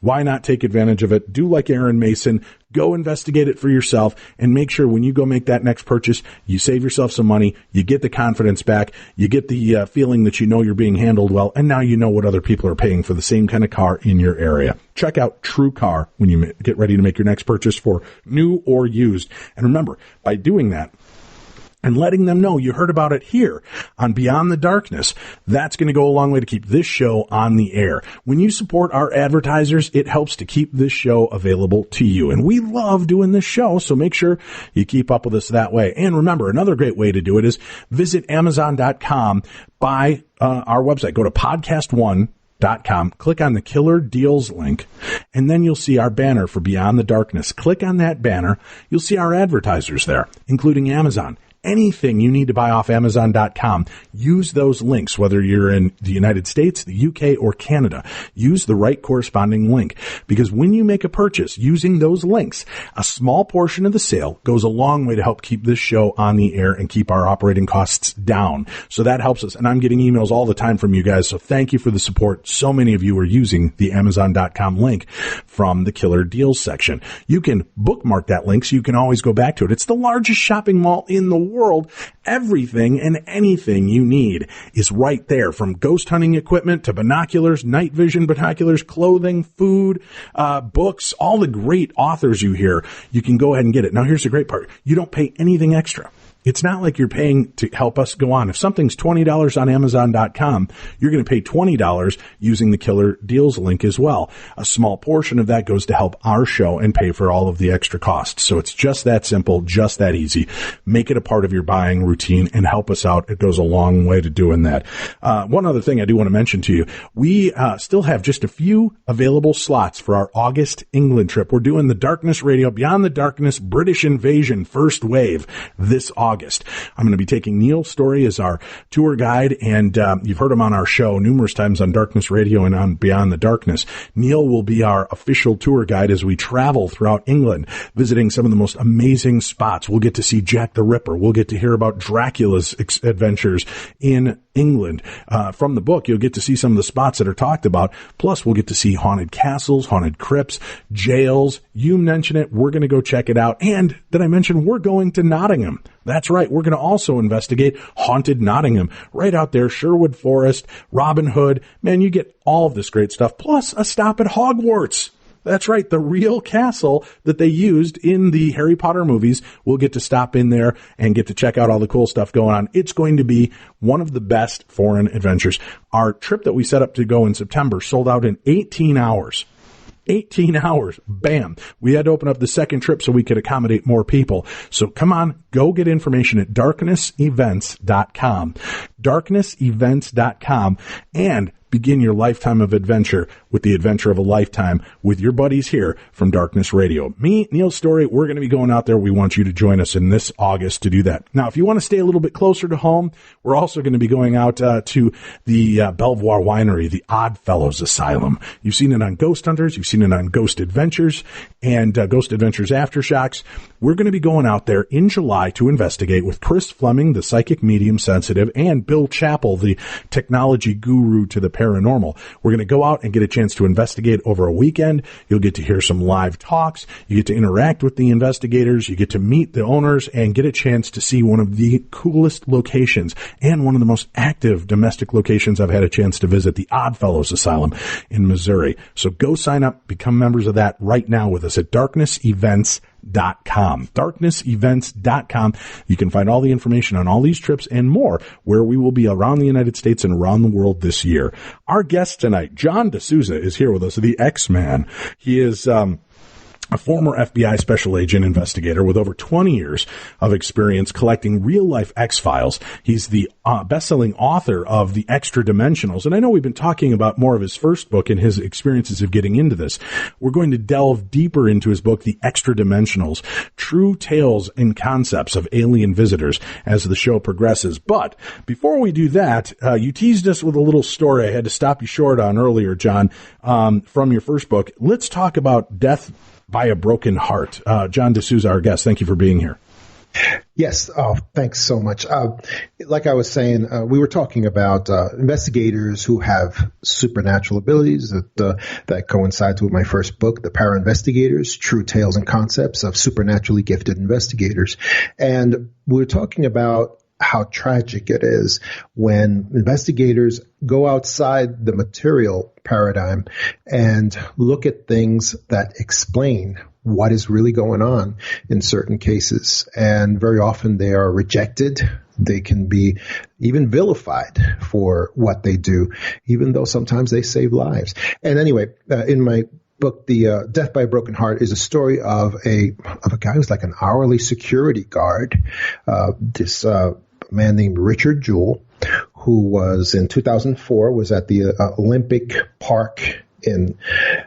Why not take advantage of it? Do like Aaron Mason. Go investigate it for yourself and make sure when you go make that next purchase, you save yourself some money, you get the confidence back, you get the feeling that you know you're being handled well, and now you know what other people are paying for the same kind of car in your area. Check out TrueCar when you get ready to make your next purchase for new or used. And remember, by doing that, and letting them know you heard about it here on Beyond the Darkness, that's going to go a long way to keep this show on the air. When you support our advertisers, it helps to keep this show available to you. And we love doing this show, so make sure you keep up with us that way. And remember, another great way to do it is visit Amazon.com, buy our website. Go to podcast1.com, click on the Killer Deals link, and then you'll see our banner for Beyond the Darkness. Click on that banner. You'll see our advertisers there, including Amazon. Anything you need to buy off Amazon.com, use those links, whether you're in the United States, the UK, or Canada. Use the right corresponding link, because when you make a purchase using those links, a small portion of the sale goes a long way to help keep this show on the air and keep our operating costs down. So that helps us, and I'm getting emails all the time from you guys, so thank you for the support. So many of you are using the Amazon.com link from the Killer Deals section. You can bookmark that link so you can always go back to it. It's the largest shopping mall in the world. Everything and anything you need is right there, from ghost hunting equipment to binoculars, night vision binoculars, clothing, food, books, all the great authors you hear. You can go ahead and get it. Now, here's the great part. You don't pay anything extra. It's not like you're paying to help us go on. If something's $20 on Amazon.com, you're going to pay $20 using the Killer Deals link as well. A small portion of that goes to help our show and pay for all of the extra costs. So it's just that simple, just that easy. Make it a part of your buying routine and help us out. It goes a long way to doing that. One other thing I do want to mention to you, we still have just a few available slots for our August England trip. We're doing the Darkness Radio, Beyond the Darkness, British Invasion, First Wave this August. I'm going to be taking Neil Story as our tour guide, and you've heard him on our show numerous times on Darkness Radio and on Beyond the Darkness. Neil will be our official tour guide as we travel throughout England, visiting some of the most amazing spots. We'll get to see Jack the Ripper. We'll get to hear about Dracula's adventures in England. From the book, you'll get to see some of the spots that are talked about. Plus, we'll get to see haunted castles, haunted crypts, jails. You mention it, we're going to go check it out. And did I mention we're going to Nottingham? That's right. We're going to also investigate haunted Nottingham right out there, Sherwood Forest, Robin Hood. Man, you get all of this great stuff, plus a stop at Hogwarts. That's right, the real castle that they used in the Harry Potter movies. We'll get to stop in there and get to check out all the cool stuff going on. It's going to be one of the best foreign adventures. Our trip that we set up to go in September sold out in 18 hours. 18 hours. Bam. We had to open up the second trip so we could accommodate more people. So come on, go get information at darknessevents.com. Darknessevents.com, and begin your lifetime of adventure with the adventure of a lifetime with your buddies here from Darkness Radio. Me, Neil Story, we're going to be going out there. We want you to join us in this August to do that. Now, if you want to stay a little bit closer to home, we're also going to be going out to the Belvoir Winery, the Oddfellows Asylum. You've seen it on Ghost Hunters. You've seen it on Ghost Adventures and Ghost Adventures Aftershocks. We're going to be going out there in July to investigate with Chris Fleming, the psychic medium sensitive, and Bill Chappell, the technology guru to the paranormal. We're going to go out and get a chance to investigate over a weekend. You'll get to hear some live talks. You get to interact with the investigators. You get to meet the owners and get a chance to see one of the coolest locations and one of the most active domestic locations I've had a chance to visit, the Oddfellows Asylum in Missouri. So go sign up, become members of that right now with us at darknessevents.com. Darknessevents.com. You can find all the information on all these trips and more, where we will be around the United States and around the world this year. Our guest tonight, John DeSouza, is here with us, the X-Man. He is a former FBI special agent investigator with over 20 years of experience collecting real-life X-Files. He's the best-selling author of The Extra Dimensionals, and I know we've been talking about more of his first book and his experiences of getting into this. We're going to delve deeper into his book, The Extra Dimensionals, True Tales and Concepts of Alien Visitors, as the show progresses. But before we do that, you teased us with a little story I had to stop you short on earlier, John, from your first book. Let's talk about Death by a Broken Heart. John DeSouza, our guest, thank you for being here. Yes. Oh, thanks so much. Like I was saying, we were talking about investigators who have supernatural abilities that coincides with my first book, The Para Investigators, True Tales and Concepts of Supernaturally Gifted Investigators. And we were talking about how tragic it is when investigators go outside the material paradigm and look at things that explain what is really going on in certain cases. And very often they are rejected. They can be even vilified for what they do, even though sometimes they save lives. And anyway, in my book, The Death by a Broken Heart, is a story of a guy who's like an hourly security guard. This man named Richard Jewell, who was in 2004 was at the Olympic Park in,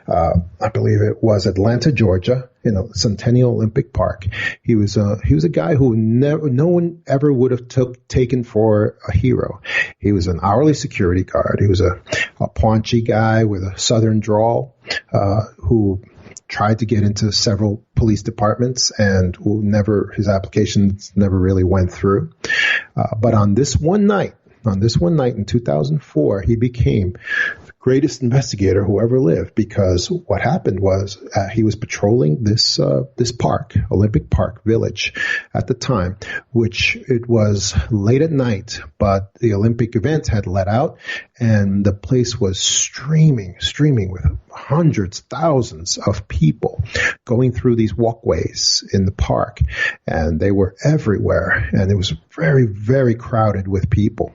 I believe it was Atlanta, Georgia, in a Centennial Olympic Park. He was a guy who no one ever would have taken for a hero. He was an hourly security guard. He was a paunchy guy with a southern drawl, who tried to get into several police departments and his applications never really went through. But on this one night in 2004, he became the greatest investigator who ever lived, because what happened was he was patrolling this park, Olympic Park Village at the time, which it was late at night, but the Olympic event had let out and the place was streaming with hundreds, thousands of people going through these walkways in the park, and they were everywhere, and it was very, very crowded with people.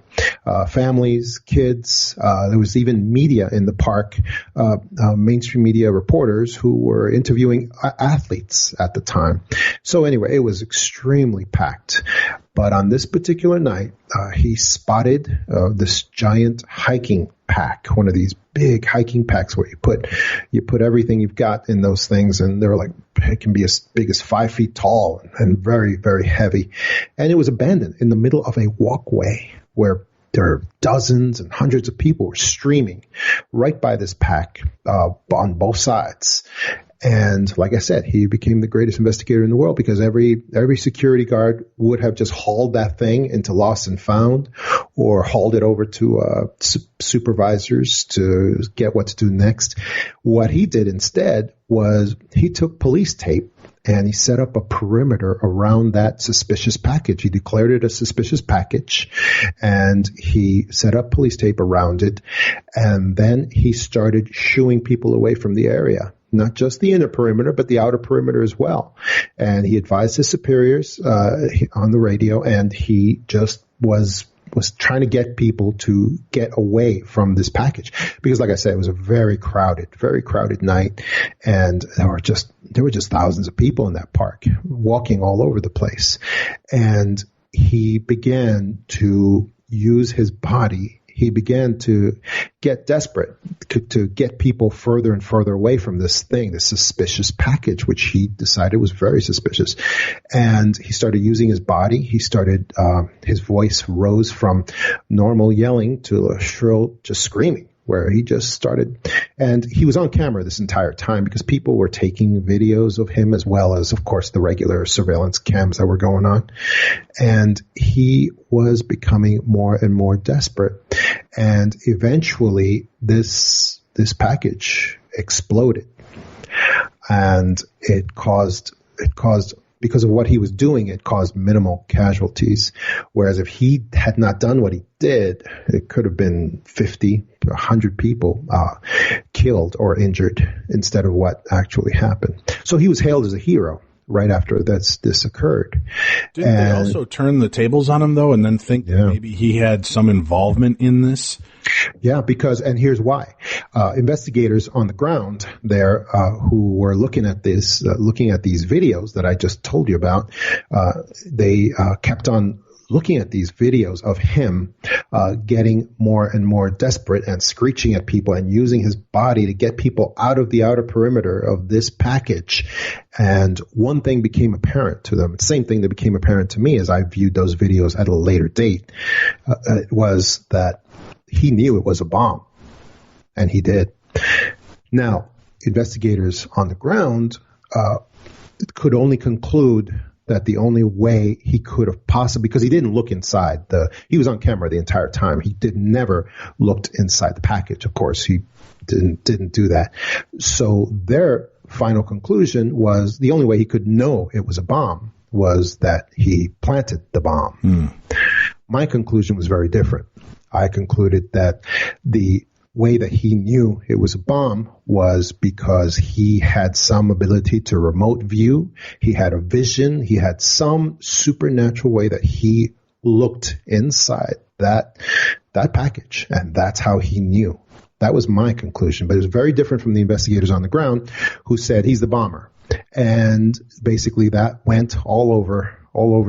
Families, kids, there was even media in the park, mainstream media reporters who were interviewing athletes at the time. So anyway, it was extremely packed. But on this particular night, he spotted this giant hiking pack, one of these big hiking packs where you put everything you've got in those things, and they're like, it can be as big as 5 feet tall and very, very heavy. And it was abandoned in the middle of a walkway where there are dozens and hundreds of people were streaming right by this pack on both sides. And like I said, he became the greatest investigator in the world, because every security guard would have just hauled that thing into lost and found, or hauled it over to supervisors to get what to do next. What he did instead was he took police tape and he set up a perimeter around that suspicious package. He declared it a suspicious package, and he set up police tape around it. And then he started shooing people away from the area, not just the inner perimeter, but the outer perimeter as well. And he advised his superiors on the radio, and he just was trying to get people to get away from this package, because, like I said, it was a very crowded night, and there were just thousands of people in that park walking all over the place. And he began to use his body. He began to get desperate to get people further and further away from this thing, this suspicious package, which he decided was very suspicious. And he started using his body. He started, his voice rose from normal yelling to a shrill, just screaming, where he just started. And he was on camera this entire time, because people were taking videos of him, as well as, of course, the regular surveillance cams that were going on. And he was becoming more and more desperate. And eventually this package exploded, and it caused, because of what he was doing, it caused minimal casualties. Whereas if he had not done what he did, it could have been 50 to 100 people killed or injured instead of what actually happened. So he was hailed as a hero this occurred. Didn't they also turn the tables on him, though, and then think that maybe he had some involvement in this? Yeah, and here's why. Investigators on the ground there, who were looking at these videos that I just told you about, they kept on looking at these videos of him getting more and more desperate and screeching at people and using his body to get people out of the outer perimeter of this package. And one thing became apparent to them, the same thing that became apparent to me as I viewed those videos at a later date, was that he knew it was a bomb. And he did. Now, investigators on the ground could only conclude that the only way he could have possibly, because he didn't look inside he was on camera the entire time. He never looked inside the package. Of course, he didn't do that. So their final conclusion was the only way he could know it was a bomb was that he planted the bomb. My conclusion was very different. I concluded that the way that he knew it was a bomb was because he had some ability to remote view. He had a vision. He had some supernatural way that he looked inside that package. And that's how he knew. That was my conclusion. But it was very different from the investigators on the ground who said he's the bomber. And basically that went all over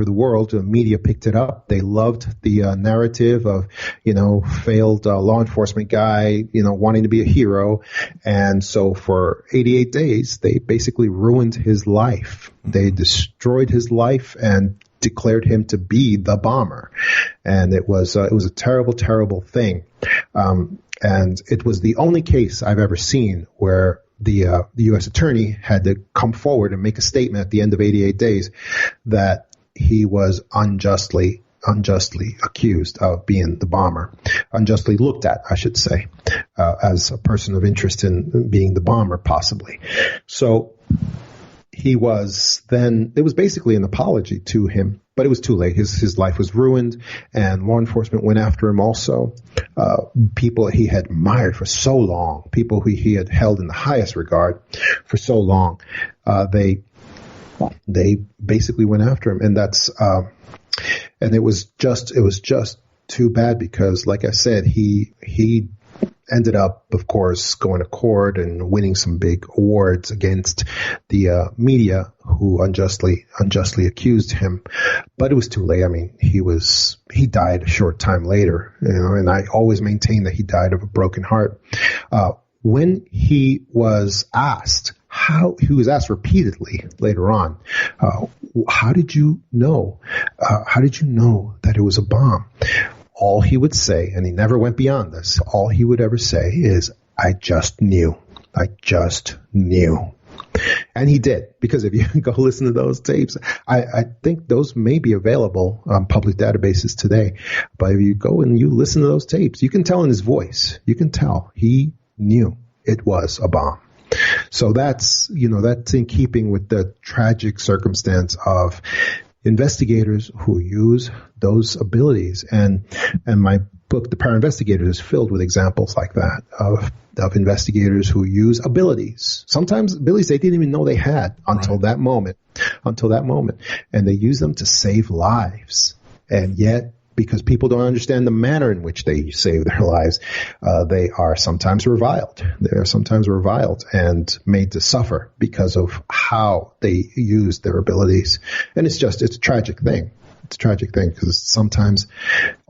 the world. The media picked it up. They loved the narrative of, failed law enforcement guy, wanting to be a hero. And so for 88 days, they basically ruined his life. They destroyed his life and declared him to be the bomber. And it was a terrible, terrible thing. And it was the only case I've ever seen where the U.S. attorney had to come forward and make a statement at the end of 88 days that he was unjustly accused of being the bomber, unjustly looked at, I should say, as a person of interest in being the bomber, possibly. So it was basically an apology to him, but it was too late. His life was ruined, and law enforcement went after him also. People he had admired for so long, people who he had held in the highest regard for so long, they basically went after him, and and it was just too bad because, like I said, he ended up, of course, going to court and winning some big awards against the media who unjustly accused him. But it was too late. I mean, he died a short time later, and I always maintain that he died of a broken heart. When he was asked repeatedly later on, how did you know? How did you know that it was a bomb? All he would say, and he never went beyond this, all he would ever say is, I just knew. I just knew. And he did, because if you go listen to those tapes, I think those may be available on public databases today. But if you go and you listen to those tapes, you can tell in his voice, you can tell he knew it was a bomb. So that's in keeping with the tragic circumstance of investigators who use those abilities. And my book, The Power Investigator, is filled with examples like that of investigators who use abilities. Sometimes abilities they didn't even know they had until that moment. And they use them to save lives. And yet, because people don't understand the manner in which they save their lives, they are sometimes reviled. They are sometimes reviled and made to suffer because of how they use their abilities. And it's a tragic thing. It's a tragic thing because sometimes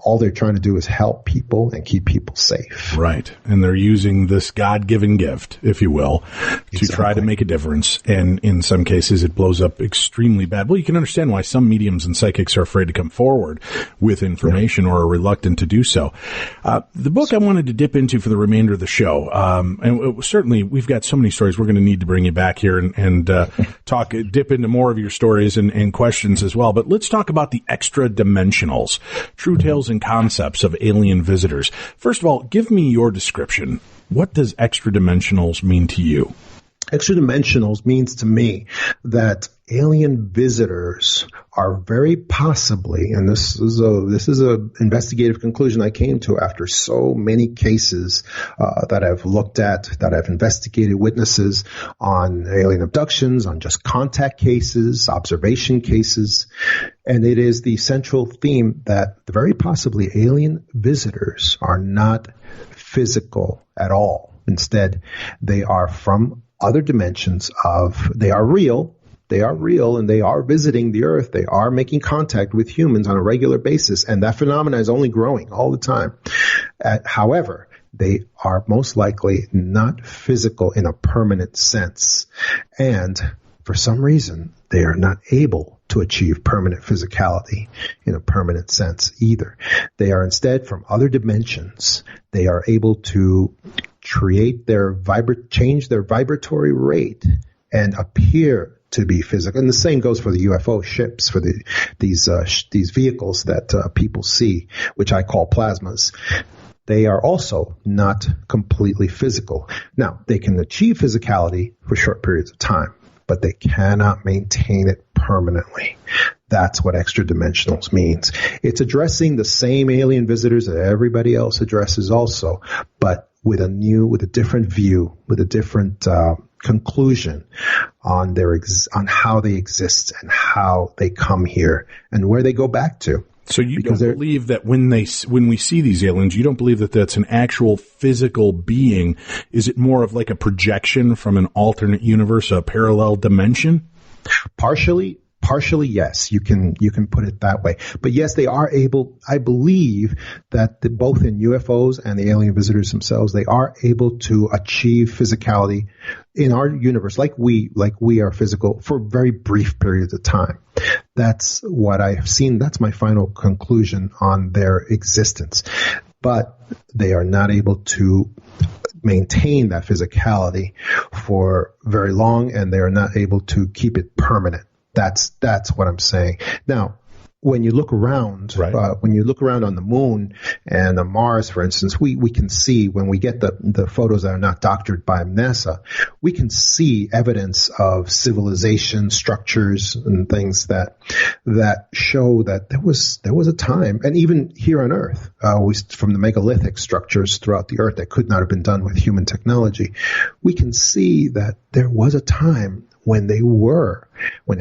all they're trying to do is help people and keep people safe. Right. And they're using this God-given gift, if you will, to try to make a difference. And in some cases, it blows up extremely bad. Well, you can understand why some mediums and psychics are afraid to come forward with information or are reluctant to do so. The book I wanted to dip into for the remainder of the show, and certainly we've got so many stories, we're going to need to bring you back here and dip into more of your stories and questions as well. But let's talk about the extra dimensionals, true tales and concepts of alien visitors. First of all, give me your description. What does extra dimensionals mean to you? Extra dimensionals means to me that alien visitors are very possibly, and this is a investigative conclusion I came to after so many cases that I've looked at, that I've investigated witnesses on alien abductions, on just contact cases, observation cases, and it is the central theme that very possibly alien visitors are not physical at all. Instead, they are from other dimensions they are real, and they are visiting the Earth. They are making contact with humans on a regular basis, and that phenomena is only growing all the time. However, they are most likely not physical in a permanent sense, and for some reason, they are not able to achieve permanent physicality in a permanent sense either. They are instead from other dimensions. They are able to create change their vibratory rate and appear to be physical. And the same goes for the UFO ships, for these vehicles that people see, which I call plasmas. They are also not completely physical. Now, they can achieve physicality for short periods of time, but they cannot maintain it permanently. That's what extra-dimensionals means. It's addressing the same alien visitors that everybody else addresses also, but with a different view, with a different conclusion on on how they exist and how they come here and where they go back to. So you don't believe that when we see these aliens, you don't believe that that's an actual physical being? Is it more of like a projection from an alternate universe, a parallel dimension? Partially, yes. You can put it that way. But yes, they are able, I believe that both in UFOs and the alien visitors themselves, they are able to achieve physicality in our universe, like we are physical for very brief periods of time. That's what I have seen. That's my final conclusion on their existence. But they are not able to maintain that physicality for very long, and they are not able to keep it permanent. That's what I'm saying. Now, when you look around, right. When you look around on the moon and on Mars, for instance, we can see, when we get the photos that are not doctored by NASA, we can see evidence of civilization structures and things that show that there was a time, and even here on Earth, from the megalithic structures throughout the Earth that could not have been done with human technology, we can see that there was a time when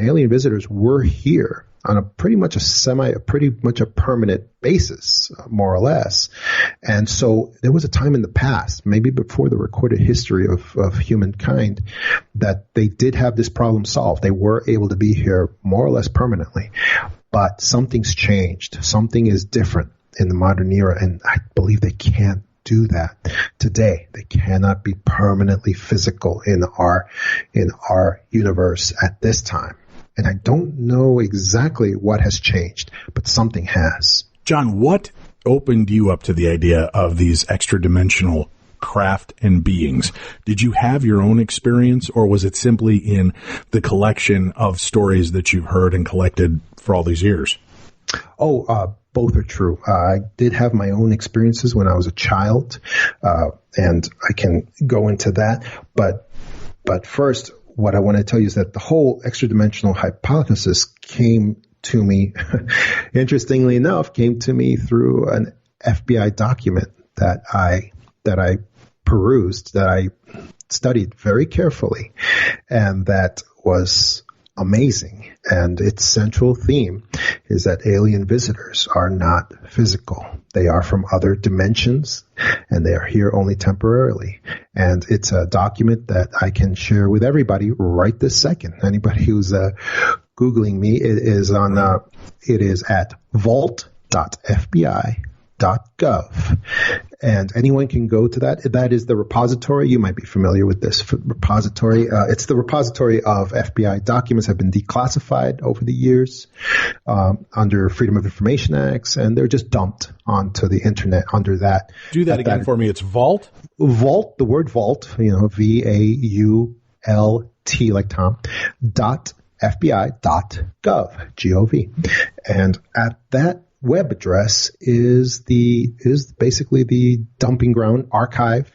alien visitors were here on a pretty much a permanent basis, more or less. And so there was a time in the past, maybe before the recorded history of humankind, that they did have this problem solved. They were able to be here more or less permanently. But something's changed. Something is different in the modern era, and I believe they can't do that today. They cannot be permanently physical in our universe at this time. And I don't know exactly what has changed, but something has. John, what opened you up to the idea of these extra-dimensional craft and beings? Did you have your own experience, or was it simply in the collection of stories that you've heard and collected for all these years? Both are true. I did have my own experiences when I was a child, and I can go into that. But first, what I want to tell you is that the whole extra-dimensional hypothesis came to me, interestingly enough, through an FBI document that I perused, that I studied very carefully, and that was amazing. And its central theme is that alien visitors are not physical. They are from other dimensions, and they are here only temporarily. And it's a document that I can share with everybody right this second. Anybody who's Googling me, it is at vault.fbi.gov. And anyone can go to that. That is the repository. You might be familiar with this repository. It's the repository of FBI documents have been declassified over the years under Freedom of Information Acts, and they're just dumped onto the internet under that. Do that again for me. It's Vault? Vault, the word Vault, VAULT like Tom, .fbi.gov, G-O-V. And at that web address is basically the dumping ground archive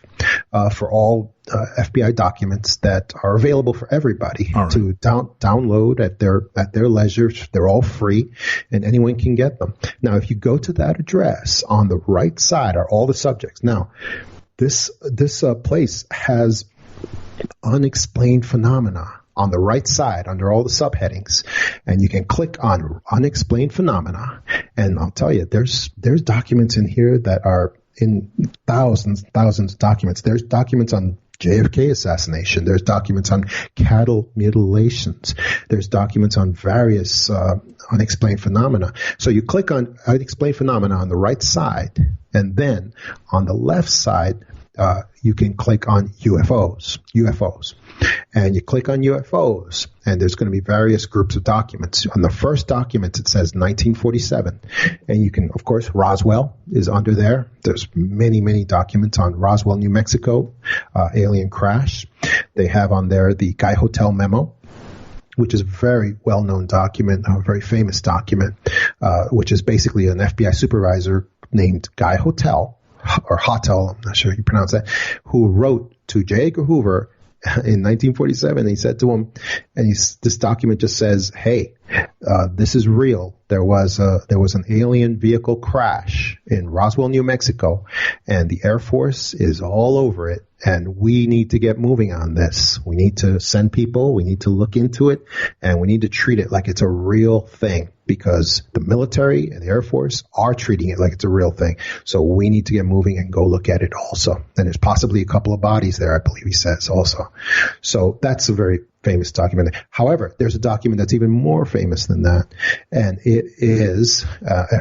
for all FBI documents that are available for everybody to download at their leisure. They're all free, and anyone can get them. Now, if you go to that address, on the right side are all the subjects. Now, this place has unexplained phenomena on the right side under all the subheadings, and you can click on unexplained phenomena, and I'll tell you, there's documents in here that are in thousands of documents. There's documents on JFK assassination. There's documents on cattle mutilations. There's documents on various unexplained phenomena. So you click on unexplained phenomena on the right side, and then on the left side, you can click on UFOs. And you click on UFOs, and there's going to be various groups of documents. On the first document, it says 1947. And you can, of course, Roswell is under there. There's many documents on Roswell, New Mexico, alien crash. They have on there the Guy Hotel memo, which is a very well-known document, a very famous document, which is basically an FBI supervisor named Guy Hotel, or Hotel, I'm not sure how you pronounce that, who wrote to J. Edgar Hoover in 1947. He said to him, and this document just says, hey, this is real. There was an alien vehicle crash in Roswell, New Mexico, and the Air Force is all over it. And we need to get moving on this. We need to send people. We need to look into it, and we need to treat it like it's a real thing, because the military and the Air Force are treating it like it's a real thing. So we need to get moving and go look at it also. And there's possibly a couple of bodies there, I believe he says also. So that's a very famous document. However, there's a document that's even more famous than that, and it is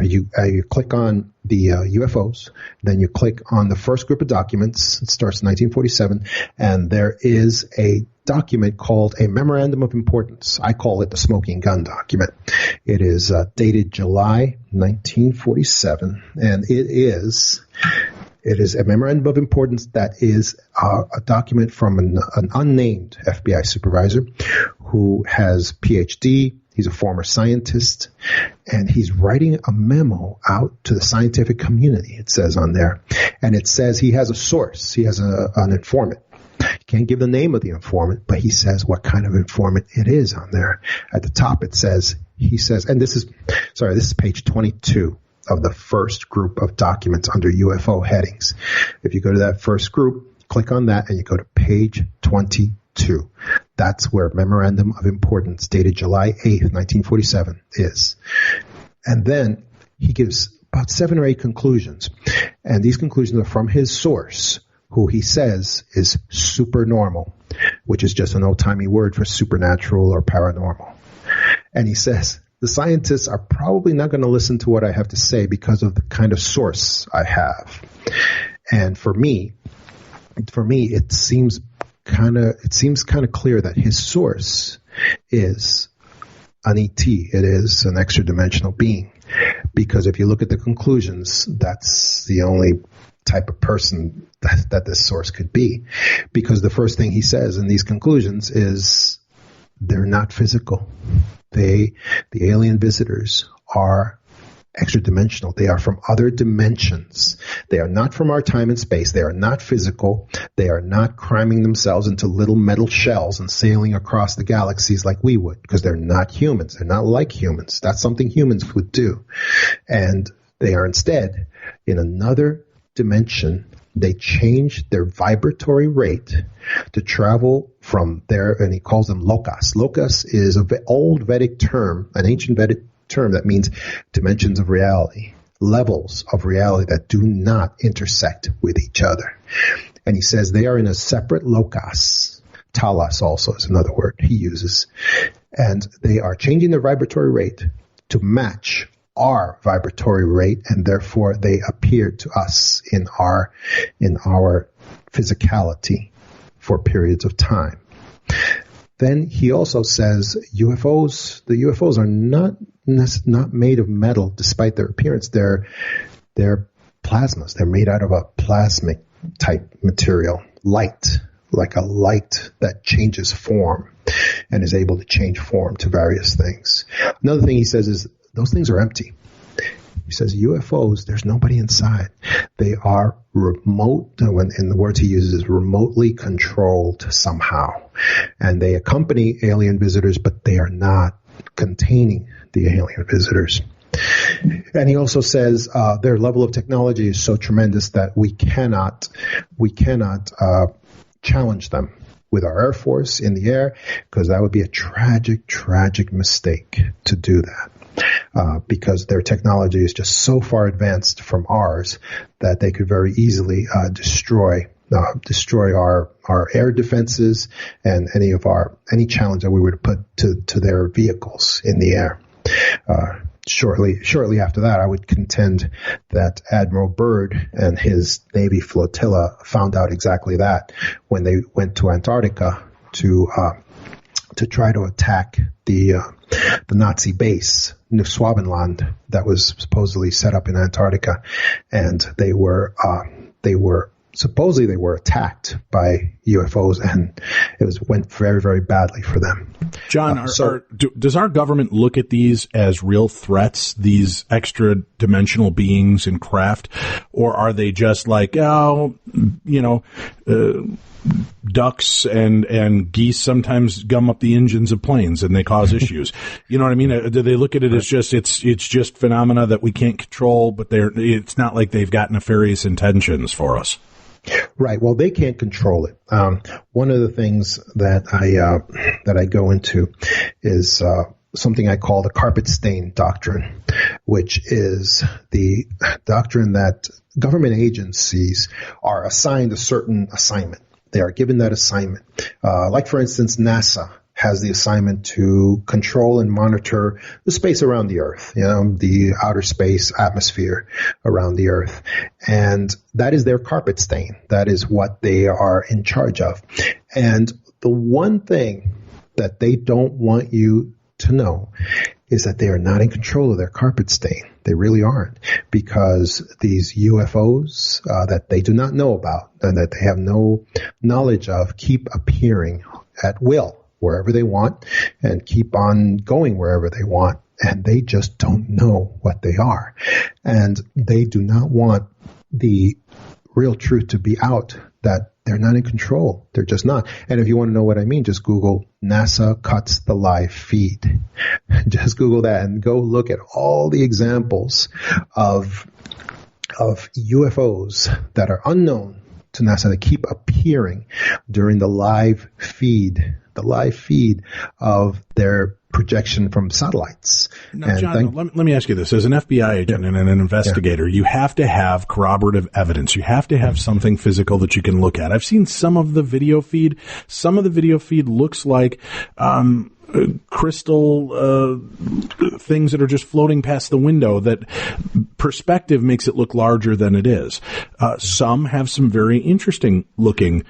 you click on the UFOs, then you click on the first group of documents. It starts in 1947, and there is a document called a Memorandum of Importance. I call it the Smoking Gun document. It is dated July 1947, and it is a Memorandum of Importance that is a document from an unnamed FBI supervisor who has PhD. He's a former scientist, and he's writing a memo out to the scientific community, it says on there. And it says he has a source. He has an informant. He can't give the name of the informant, but he says what kind of informant it is on there. At the top it says, and this is page 22 of the first group of documents under UFO headings. If you go to that first group, click on that, and you go to page 22. That's where Memorandum of Importance dated July 8th, 1947 is. And then he gives about 7 or 8 conclusions. And these conclusions are from his source, who he says is supernormal, which is just an old-timey word for supernatural or paranormal. And he says, the scientists are probably not going to listen to what I have to say because of the kind of source I have. And for me, it seems kind of clear that his source is an ET. It is an extra-dimensional being. Because if you look at the conclusions, that's the only type of person that this source could be. Because the first thing he says in these conclusions is they're not physical. The alien visitors are extra-dimensional. They are from other dimensions. They are not from our time and space. They are not physical. They are not cramming themselves into little metal shells and sailing across the galaxies like we would, because they're not humans. They're not like humans. That's something humans would do. And they are instead in another dimension. They change their vibratory rate to travel from there, and he calls them locus. Locus is an old Vedic term, an ancient Vedic term that means dimensions of reality, levels of reality that do not intersect with each other. And he says they are in a separate locus. Talas also is another word he uses. And they are changing their vibratory rate to match our vibratory rate, and therefore they appear to us in our physicality for periods of time. Then he also says the UFOs are not made of metal despite their appearance. They're plasmas. They're made out of a plasmic type material, light, like a light that changes form and is able to change form to various things. Another thing he says is those things are empty. He says UFOs, there's nobody inside. They are remote, in the words he uses, is remotely controlled somehow. And they accompany alien visitors, but they are not containing the alien visitors. And he also says their level of technology is so tremendous that we cannot challenge them with our Air Force in the air, because that would be a tragic mistake to do that. Because their technology is just so far advanced from ours that they could very easily destroy our air defenses and any challenge that we were to put to their vehicles in the air. Shortly after that, I would contend that Admiral Byrd and his Navy flotilla found out exactly that when they went to Antarctica to try to attack the Nazi base, Neuschwabenland, that was supposedly set up in Antarctica, and they were attacked by UFOs, and went very, very badly for them. John, does our government look at these as real threats, these extra dimensional beings and craft, or are they just like, ducks and geese sometimes gum up the engines of planes and they cause issues? You know what I mean? Do they look at it as just it's just phenomena that we can't control, but it's not like they've got nefarious intentions for us? Right. Well, they can't control it. One of the things that I go into is something I call the carpet stain doctrine, which is the doctrine that government agencies are assigned a certain assignment. They are given that assignment. Like, for instance, NASA has the assignment to control and monitor the space around the Earth, the outer space atmosphere around the Earth. And that is their carpet stain. That is what they are in charge of. And the one thing that they don't want you to know is that they are not in control of their carpet stain. They really aren't, because these UFOs that they do not know about and that they have no knowledge of keep appearing at will wherever they want and keep on going wherever they want. And they just don't know what they are. And they do not want the real truth to be out, that they're not in control. They're just not. And if you want to know what I mean, just Google NASA cuts the live feed. Just Google that and go look at all the examples of UFOs that are unknown to NASA that keep appearing during the live feed of their projection from satellites. Now, John, let me ask you this. As an FBI agent and an investigator, you have to have corroborative evidence. You have to have something physical that you can look at. I've seen some of the video feed. Some of the video feed looks like crystal things that are just floating past the window, that perspective makes it look larger than it is. Some have some very interesting looking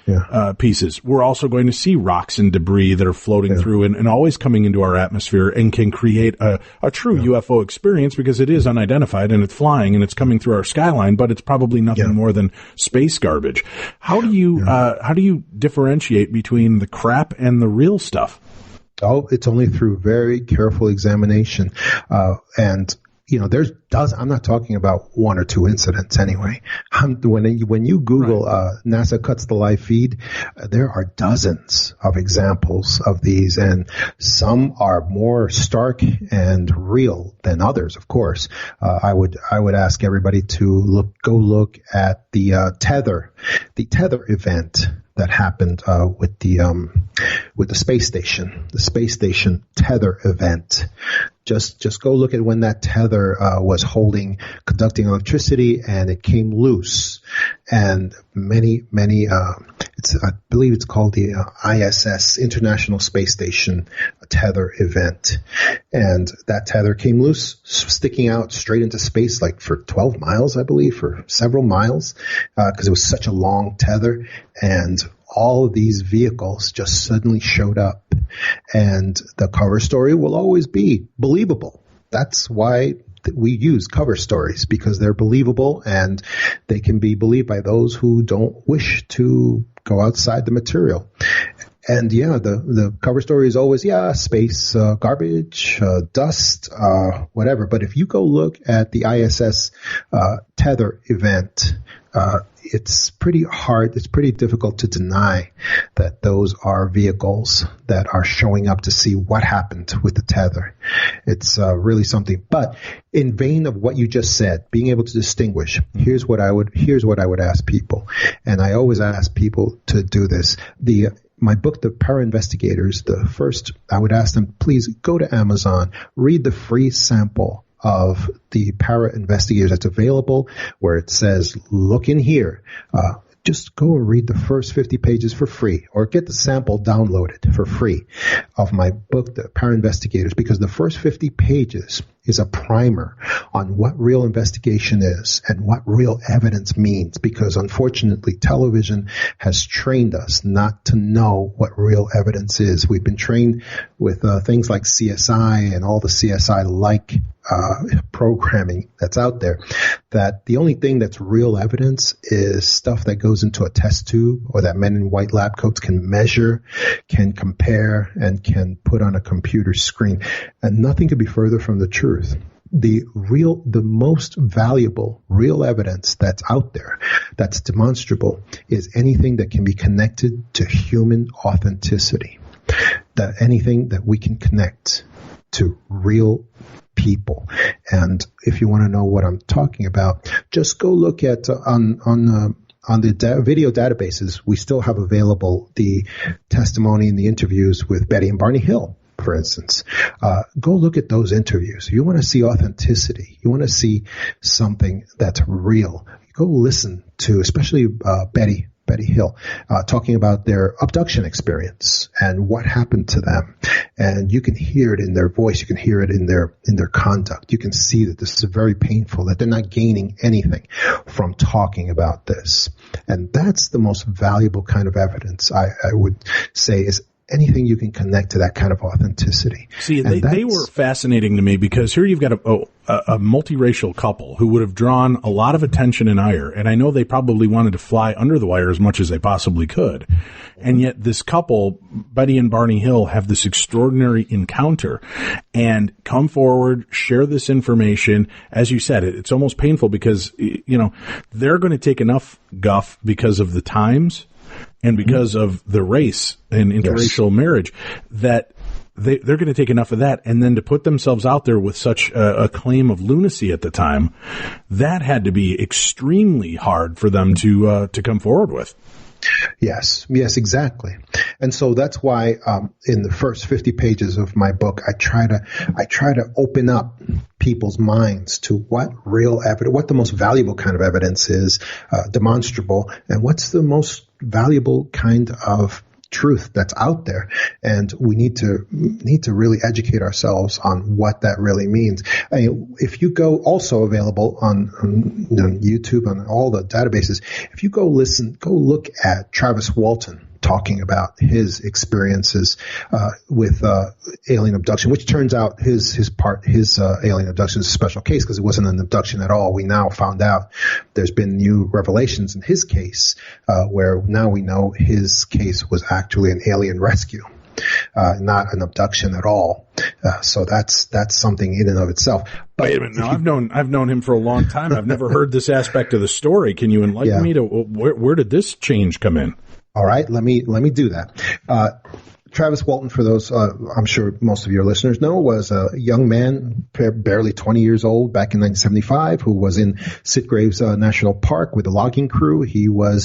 pieces. We're also going to see rocks and debris that are floating through and always coming into our atmosphere and can create a true UFO experience, because it is unidentified and it's flying and it's coming through our skyline, but it's probably nothing more than space garbage. How do you differentiate between the crap and the real stuff? Oh, it's only through very careful examination. And I'm not talking about one or two incidents anyway. When you Google NASA cuts the live feed, there are dozens of examples of these, and some are more stark and real than others, of course. I would ask everybody to go look at the tether event that happened with the space station tether event. Just go look at when that tether was conducting electricity, and it came loose, and many I believe it's called the ISS, International Space Station tether event, and that tether came loose, sticking out straight into space, like for 12 miles, I believe, for several miles, because it was such a long tether, and all of these vehicles just suddenly showed up. And the cover story will always be believable. That's why we use cover stories, because they're believable and they can be believed by those who don't wish to go outside the material. And yeah, the cover story is always, space, garbage, dust, whatever. But if you go look at the ISS tether event, it's pretty hard, it's pretty difficult to deny that those are vehicles that are showing up to see what happened with the tether. It's really something. But in vein of what you just said, being able to distinguish, here's what I would ask people. And I always ask people to do this. My book, The Para Investigators, I would ask them, please go to Amazon, read the free sample of the Para Investigators that's available, where it says, look in here. Just go and read the first 50 pages for free, or get the sample downloaded for free of my book, The Para Investigators, because the first 50 pages is a primer on what real investigation is and what real evidence means, because unfortunately television has trained us not to know what real evidence is. We've been trained with things like CSI and all the CSI-like programming that's out there, that the only thing that's real evidence is stuff that goes into a test tube or that men in white lab coats can measure, can compare, and can put on a computer screen. And nothing could be further from the truth. The most valuable real evidence that's out there, that's demonstrable, is anything that can be connected to human authenticity. That anything that we can connect to real people. And if you want to know what I'm talking about, just go look at on the video databases. We still have available the testimony and the interviews with Betty and Barney Hill, for instance. Go look at those interviews. You want to see authenticity. You want to see something that's real. Go listen to, especially Betty Hill, talking about their abduction experience and what happened to them. And you can hear it in their voice. You can hear it in their conduct. You can see that this is very painful, that they're not gaining anything from talking about this. And that's the most valuable kind of evidence, I would say, is anything you can connect to that kind of authenticity. See, they were fascinating to me, because here you've got a multiracial couple who would have drawn a lot of attention and ire. And I know they probably wanted to fly under the wire as much as they possibly could. And yet this couple, Betty and Barney Hill, have this extraordinary encounter and come forward, share this information. As you said, it's almost painful because, they're going to take enough guff because of the times and because of the race and interracial marriage, that they're going to take enough of that. And then to put themselves out there with such a claim of lunacy at the time, that had to be extremely hard for them to come forward with. Yes, exactly. And so that's why in the first 50 pages of my book, I try to open up people's minds to what real evidence, what the most valuable kind of evidence is, demonstrable, and what's the most valuable kind of truth that's out there. And we need to really educate ourselves on what that really means. I mean, if you go, also available on YouTube, on all the databases, if you go look at Travis Walton talking about his experiences with alien abduction, which turns out his alien abduction is a special case because it wasn't an abduction at all. We now found out there's been new revelations in his case where now we know his case was actually an alien rescue, not an abduction at all. So that's something in and of itself. But wait a minute. Now, I've known him for a long time. I've never heard this aspect of the story. Can you enlighten me to where did this change come in? All right, let me do that. Travis Walton, for those I'm sure most of your listeners know, was a young man, barely 20 years old, back in 1975, who was in Sitgraves National Park with a logging crew. They were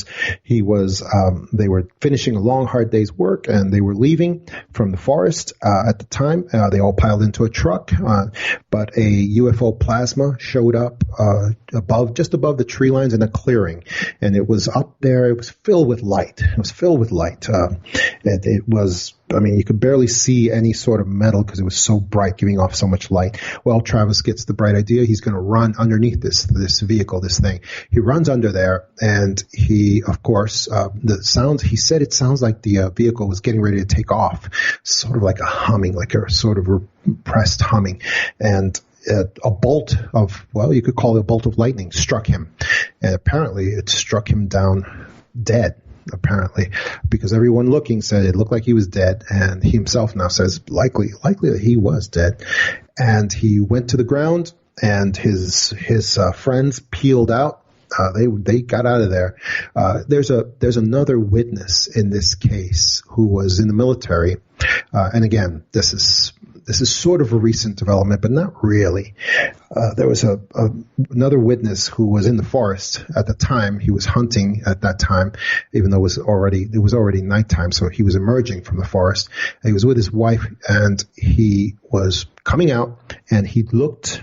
finishing a long, hard day's work, and they were leaving from the forest at the time. They all piled into a truck, but a UFO plasma showed up just above the tree lines in a clearing, and it was up there. It was filled with light. It was, I mean, you could barely see any sort of metal because it was so bright, giving off so much light. Well, Travis gets the bright idea. He's going to run underneath this vehicle, this thing. He runs under there, and he, of course, he said it sounds like the vehicle was getting ready to take off, sort of like a humming, like a sort of repressed humming. And a bolt of, well, you could call it a bolt of lightning struck him. And apparently it struck him down dead. apparently, because everyone looking said it looked like he was dead, and he himself now says likely that he was dead. And he went to the ground, and his friends peeled out. They got out of there. There's another witness in this case who was in the military, and again, this is sort of a recent development, but not really. There was another witness who was in the forest at the time. He was hunting at that time, even though it was already nighttime. So he was emerging from the forest. He was with his wife, and he was coming out, and he looked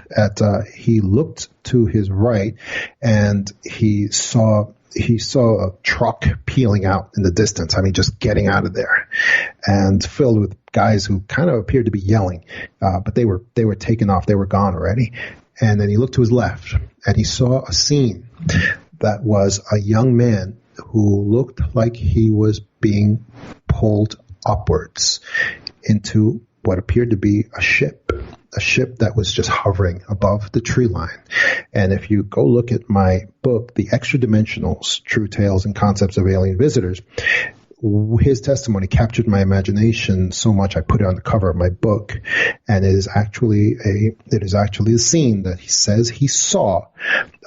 to his right, and he saw a truck peeling out in the distance. I mean, just getting out of there, and filled with guys who kind of appeared to be yelling, but they were taken off. They were gone already. And then he looked to his left, and he saw a scene that was a young man who looked like he was being pulled upwards into what appeared to be a ship that was just hovering above the tree line. And if you go look at my book, The Extra Dimensionals, True Tales and Concepts of Alien Visitors, his testimony captured my imagination so much I put it on the cover of my book. And it is actually a scene that he says he saw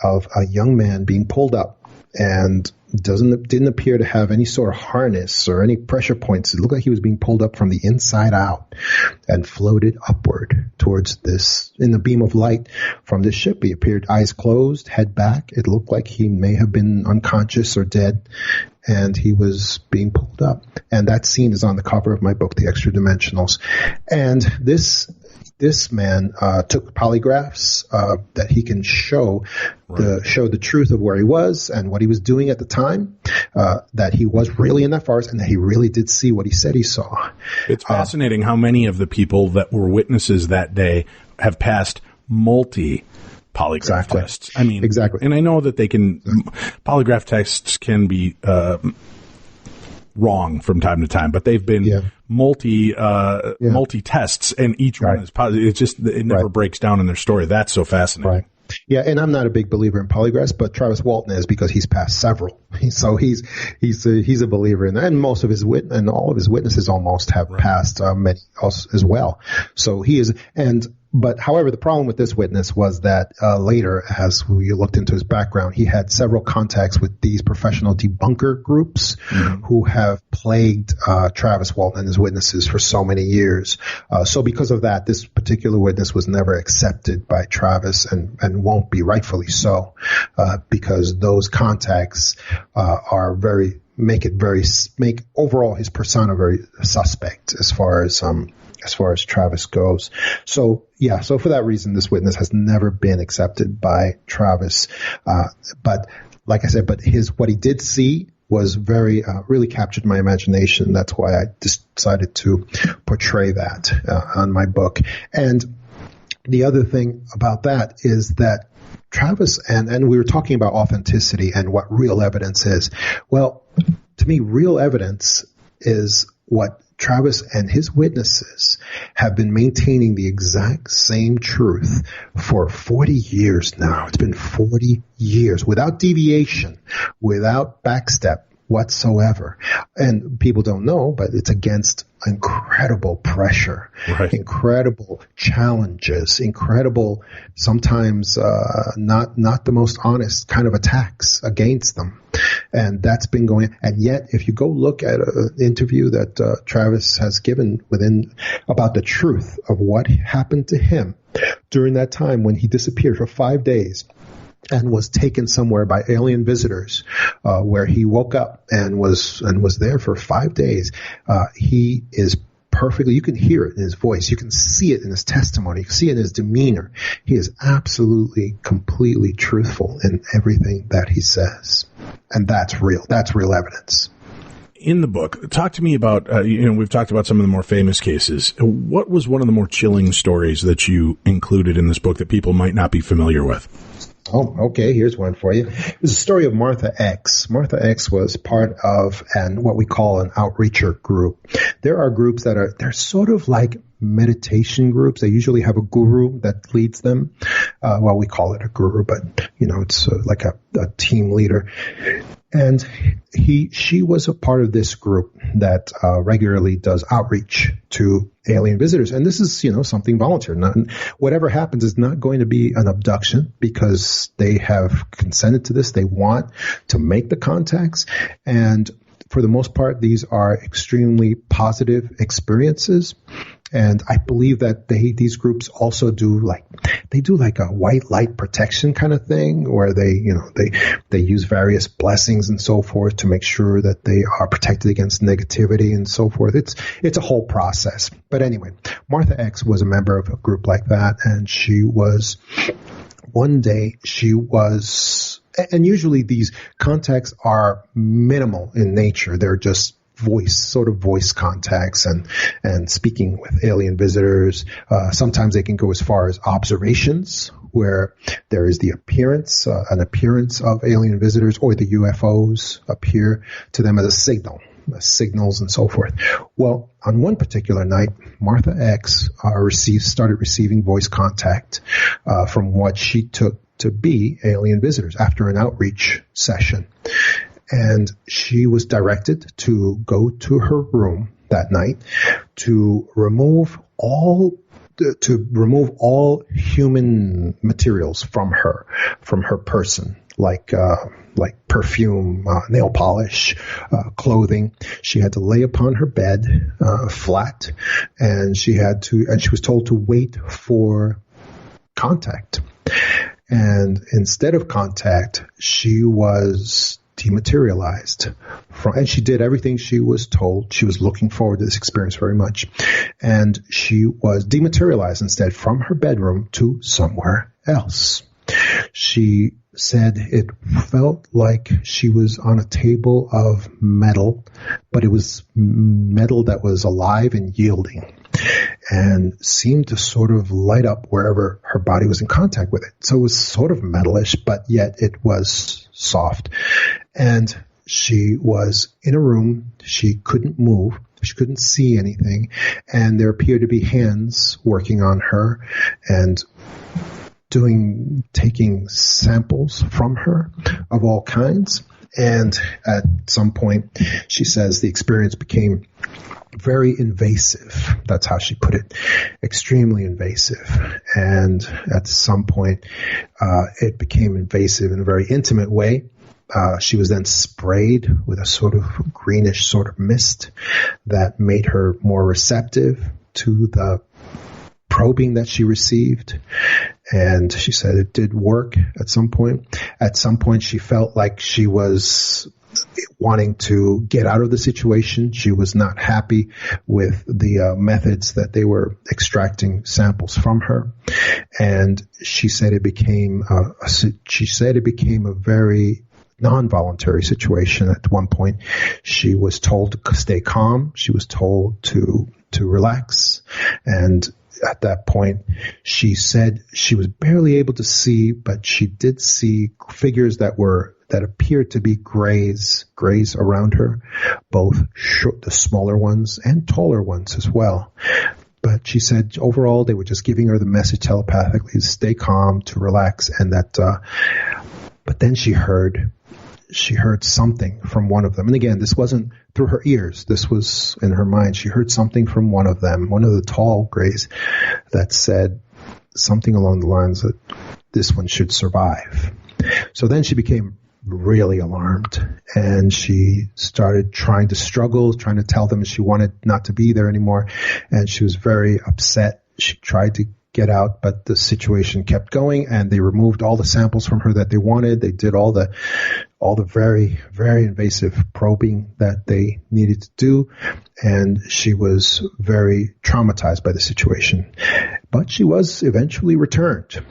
of a young man being pulled up, and didn't appear to have any sort of harness or any pressure points. It looked like he was being pulled up from the inside out and floated upward towards this, in the beam of light from this ship. He appeared eyes closed, head back. It looked like he may have been unconscious or dead, and he was being pulled up. And that scene is on the cover of my book, The Extra Dimensionals. And this man took polygraphs that he can show the truth of where he was and what he was doing at the time, that he was really in that forest, and that he really did see what he said he saw. It's fascinating how many of the people that were witnesses that day have passed polygraph tests. I mean, exactly. And I know that polygraph tests can be wrong from time to time, but they've been multi tests, and each one is positive. It's just, it never breaks down in their story. That's so fascinating. Right. Yeah, and I'm not a big believer in polygraphs, but Travis Walton is, because he's passed several. So he's a believer in that, and most of his all of his witnesses almost have passed many as well. So he is, but however, the problem with this witness was that later, as we looked into his background, he had several contacts with these professional debunker groups who have plagued Travis Walton and his witnesses for so many years. So because of that, this particular witness was never accepted by Travis, and won't be, rightfully so, because those contacts make overall his persona very suspect as far as Travis goes. So for that reason, this witness has never been accepted by Travis. But like I said, what he did see was really captured my imagination. That's why I decided to portray that on my book. And the other thing about that is that Travis, and we were talking about authenticity and what real evidence is. Well, to me, real evidence is what Travis and his witnesses have been maintaining the exact same truth for 40 years now. It's been 40 years without deviation, without backstep whatsoever. And people don't know, but it's against incredible pressure, incredible challenges, incredible, sometimes not the most honest kind of attacks against them. And that's been going. And yet, if you go look at an interview that Travis has given about the truth of what happened to him during that time when he disappeared for 5 days and was taken somewhere by alien visitors, where he woke up and was there for 5 days. He is perfectly, you can hear it in his voice. You can see it in his testimony. You can see it in his demeanor. He is absolutely, completely truthful in everything that he says. And that's real. That's real evidence. In the book, talk to me about, we've talked about some of the more famous cases. What was one of the more chilling stories that you included in this book that people might not be familiar with? Oh, okay. Here's one for you. It's a story of Martha X. Martha X was part of what we call an outreacher group. There are groups they're sort of like meditation groups. They usually have a guru that leads them. Well, we call it a guru, but it's like a team leader. And she was a part of this group that regularly does outreach to alien visitors. And this is, something voluntary. Whatever happens is not going to be an abduction, because they have consented to this. They want to make the contacts. And for the most part, these are extremely positive experiences. And I believe that these groups also do like a white light protection kind of thing, where they use various blessings and so forth to make sure that they are protected against negativity and so forth. It's a whole process. But anyway, Martha X was a member of a group like that, and one day she was, and usually these contacts are minimal in nature. They're just voice contacts and speaking with alien visitors. Sometimes they can go as far as observations, where there is an appearance of alien visitors, or the UFOs appear to them as a signals and so forth. Well, on one particular night, Martha X started receiving voice contact from what she took to be alien visitors after an outreach session. And she was directed to go to her room that night to remove all human materials from her person, like perfume, nail polish, clothing. She had to lay upon her bed, flat, and she was told to wait for contact. And instead of contact, she was dematerialized and she did everything she was told. She was looking forward to this experience very much. And she was dematerialized instead from her bedroom to somewhere else. She said it felt like she was on a table of metal, but it was metal that was alive and yielding, and seemed to sort of light up wherever her body was in contact with it. So it was sort of metalish, but yet it was soft. And she was in a room. She couldn't move. She couldn't see anything. And there appeared to be hands working on her and taking samples from her of all kinds. And at some point, she says the experience became very invasive. That's how she put it. Extremely invasive. And at some point, it became invasive in a very intimate way. She was then sprayed with a sort of greenish sort of mist that made her more receptive to the probing that she received. And she said it did work at some point. At some point, she felt like she was wanting to get out of the situation. She was not happy with the methods that they were extracting samples from her. And she said it became a very non-voluntary situation. At one point, she was told to stay calm. She was told to relax. And at that point, she said she was barely able to see, but she did see figures that appeared to be grays around her, both the smaller ones and taller ones as well. But she said overall they were just giving her the message telepathically to stay calm, to relax, and that. But then she heard something from one of them. And again, this wasn't through her ears. This was in her mind. She heard something from one of them, one of the tall grays, that said something along the lines that this one should survive. So then she became really alarmed, and she started trying to tell them she wanted not to be there anymore. And she was very upset. She tried to get out, but the situation kept going, and they removed all the samples from her that they wanted. They did all the very, very invasive probing that they needed to do, and she was very traumatized by the situation. But she was eventually returned.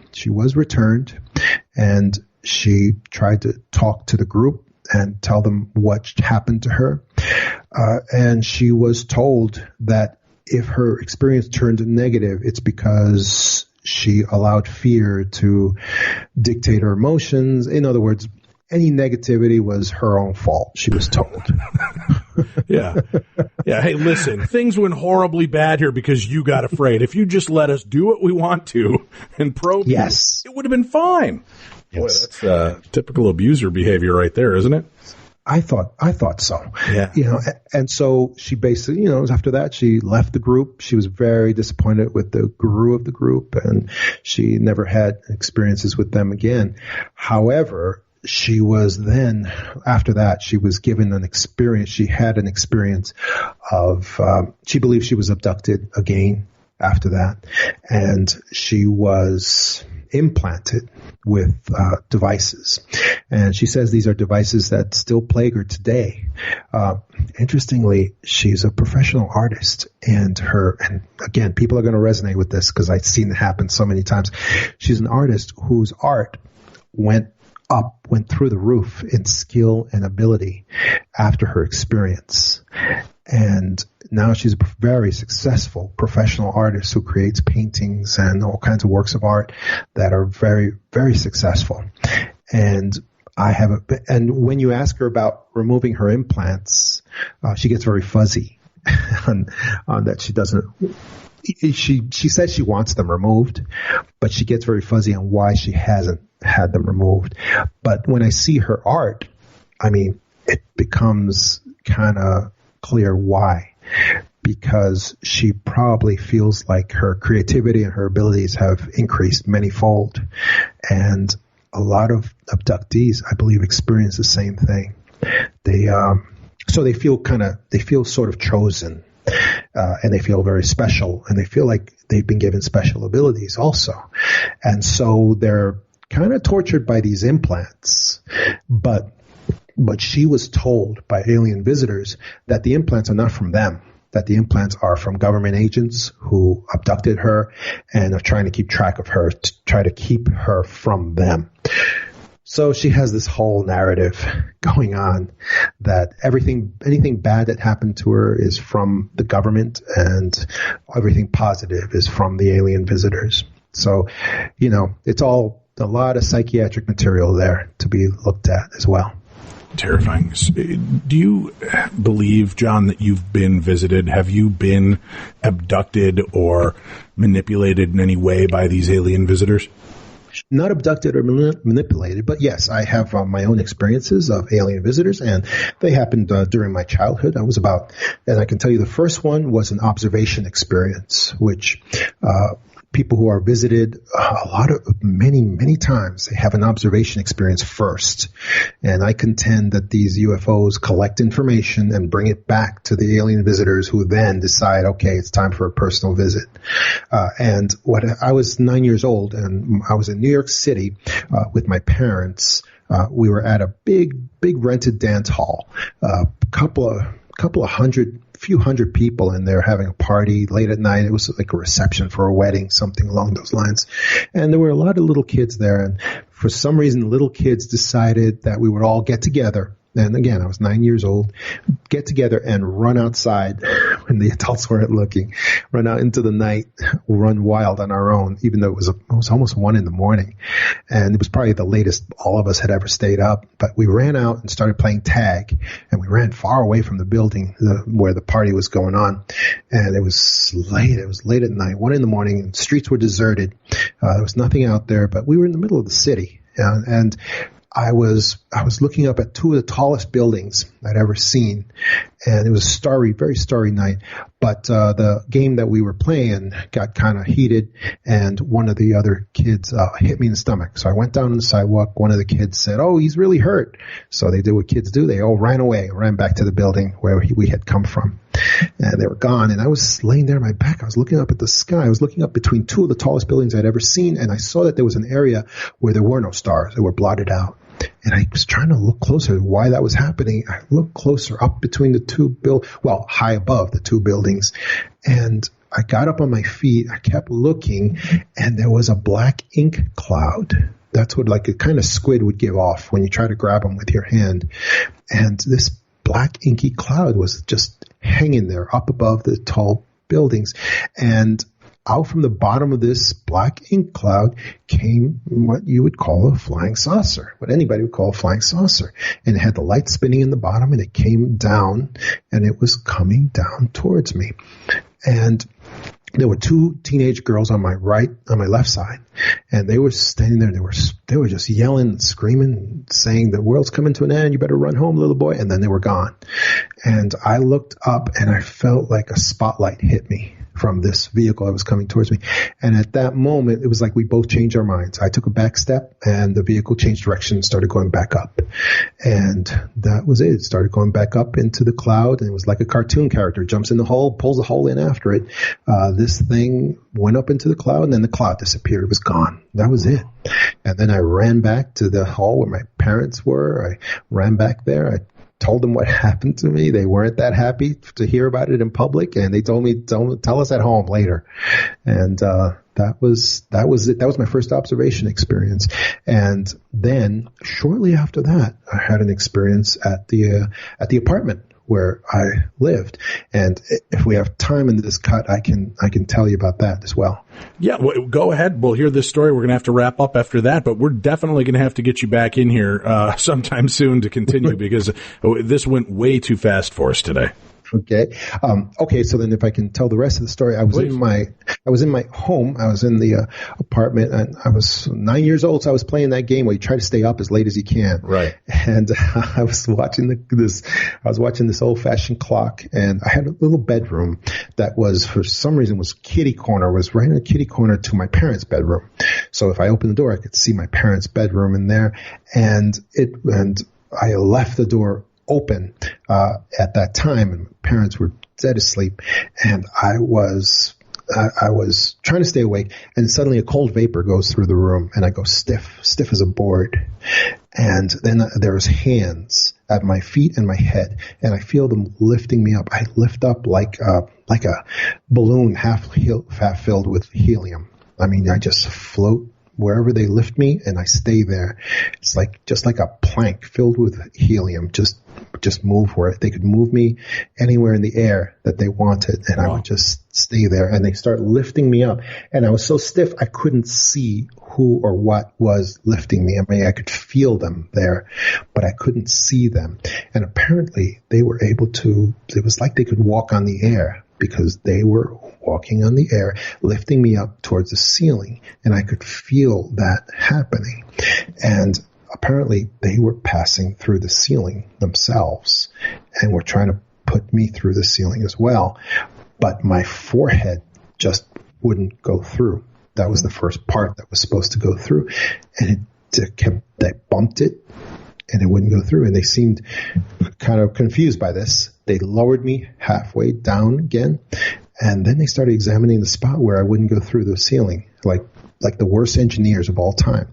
And she tried to talk to the group and tell them what happened to her. And she was told that if her experience turned negative, it's because she allowed fear to dictate her emotions. In other words, any negativity was her own fault, she was told. Yeah. Yeah. Hey, listen, things went horribly bad here because you got afraid. If you just let us do what we want to and probe you, it would have been fine. Yes. Boy, that's typical abuser behavior right there, isn't it? I thought so. Yeah. And so she basically, after that, she left the group. She was very disappointed with the guru of the group, and she never had experiences with them again. However, she was then, after that, she was given an experience. She had an experience of, she believed she was abducted again after that. And she was implanted with devices. And she says these are devices that still plague her today. Interestingly, she's a professional artist, and again, people are going to resonate with this because I've seen it happen so many times. She's an artist whose art went through the roof in skill and ability after her experience. And now she's a very successful professional artist who creates paintings and all kinds of works of art that are very, very successful. And and when you ask her about removing her implants, she gets very fuzzy on that. She doesn't. She says she wants them removed, but she gets very fuzzy on why she hasn't had them removed. But when I see her art, it becomes kind of clear why. Because she probably feels like her creativity and her abilities have increased manyfold. And a lot of abductees, I believe, experience the same thing. So they feel sort of chosen. And they feel very special, and they feel like they've been given special abilities also. And so they're kind of tortured by these implants. But she was told by alien visitors that the implants are not from them, that the implants are from government agents who abducted her and are trying to keep track of her, to try to keep her from them. So she has this whole narrative going on that anything bad that happened to her is from the government, and everything positive is from the alien visitors. So, it's all a lot of psychiatric material there to be looked at as well. Terrifying. Do you believe, John, that you've been visited? Have you been abducted or manipulated in any way by these alien visitors? Not abducted or manipulated, but yes, I have my own experiences of alien visitors, and they happened during my childhood. And I can tell you the first one was an observation experience, which people who are visited many times, they have an observation experience first. And I contend that these UFOs collect information and bring it back to the alien visitors, who then decide, okay, it's time for a personal visit. And I was 9 years old, and I was in New York City with my parents. We were at a big rented dance hall, few hundred people in there having a party late at night. It was like a reception for a wedding, something along those lines. And there were a lot of little kids there. And for some reason, little kids decided that we would all get together. And again, I was 9 years old, get together and run outside when the adults weren't looking, run out into the night, run wild on our own, even though it was almost 1 a.m. And it was probably the latest all of us had ever stayed up. But we ran out and started playing tag, and we ran far away from the building where the party was going on. And it was late. It was late at night, 1 a.m, and streets were deserted. There was nothing out there, but we were in the middle of the city. And I was looking up at two of the tallest buildings I'd ever seen, and it was a very starry night. But the game that we were playing got kind of heated, and one of the other kids hit me in the stomach. So I went down on the sidewalk. One of the kids said, "Oh, he's really hurt." So they did what kids do. They all ran back to the building where we had come from. And they were gone, and I was laying there on my back. I was looking up at the sky. I was looking up between two of the tallest buildings I'd ever seen, and I saw that there was an area where there were no stars. They were blotted out. And I was trying to look closer at why that was happening. I looked closer up between the high above the two buildings. And I got up on my feet. I kept looking, and there was a black ink cloud. That's what like a kind of squid would give off when you try to grab them with your hand. And this black inky cloud was just hanging there up above the tall buildings. And out from the bottom of this black ink cloud came what you would call a flying saucer, what anybody would call a flying saucer. And it had the light spinning in the bottom, and it came down, and it was coming down towards me. And there were two teenage girls on my left side, and they were standing there. They were just yelling, screaming, saying, "The world's coming to an end. You better run home, little boy." And then they were gone. And I looked up, and I felt like a spotlight hit me from this vehicle that was coming towards me. And at that moment, it was like we both changed our minds. I took a back step, and the vehicle changed direction and started going back up. And that was it. It started going back up into the cloud, and it was like a cartoon character jumps in the hole, pulls the hole in after it. This thing went up into the cloud, and then the cloud disappeared. It was gone. That was it. And then I ran back to the hall where my parents were. I ran back there. I told them what happened to me. They weren't that happy to hear about it in public, and they told me, tell us at home later. And that was it. That was my first observation experience. And then shortly after that, I had an experience at the apartment where I lived. And if we have time in this cut, I can tell you about that as well. Yeah, well, go ahead. We'll hear this story. We're going to have to wrap up after that, but we're definitely going to have to get you back in here sometime soon to continue because this went way too fast for us today. Okay. Okay. So then if I can tell the rest of the story, I was in my home. I was in the apartment, and I was 9 years old. So I was playing that game where you try to stay up as late as you can. Right. And I was watching this old fashioned clock, and I had a little bedroom that was, for some reason, was right in a kitty corner to my parents' bedroom. So if I opened the door, I could see my parents' bedroom in there, and I left the door open at that time, and my parents were dead asleep, and I was trying to stay awake, and suddenly a cold vapor goes through the room, and I go stiff as a board. And then there's hands at my feet and my head, and I feel them lifting me up. I lift up like a balloon half filled with helium. I mean, I just float wherever they lift me, and I stay there. It's just like a plank filled with helium, just move where they could move me anywhere in the air that they wanted, and I would just stay there. And they start lifting me up, and I was so stiff I couldn't see who or what was lifting me. I mean, I could feel them there, but I couldn't see them. And apparently they were able to. It was like they could walk on the air, because they were walking on the air, lifting me up towards the ceiling, and I could feel that happening. And apparently they were passing through the ceiling themselves and were trying to put me through the ceiling as well. But my forehead just wouldn't go through. That was the first part that was supposed to go through. And they bumped it, and it wouldn't go through. And they seemed kind of confused by this. They lowered me halfway down again, and then they started examining the spot where I wouldn't go through the ceiling, like the worst engineers of all time.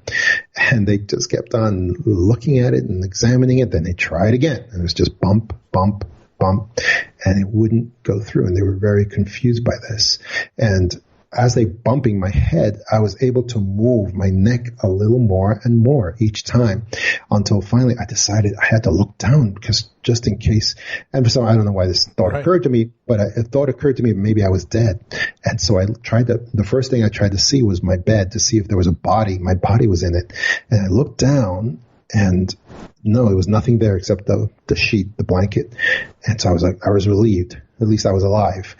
And they just kept on looking at it and examining it. Then they tried again, and it was just bump, bump, bump, and it wouldn't go through. And they were very confused by this. And as they bumping my head, I was able to move my neck a little more and more each time, until finally I decided I had to look down, because just in case. And so I don't know why this thought occurred to me, but a thought occurred to me maybe I was dead. And so the first thing I tried to see was my bed, to see if there was a body. My body was in it. And I looked down, and no, there was nothing there except the sheet, the blanket. And so I was relieved. At least I was alive.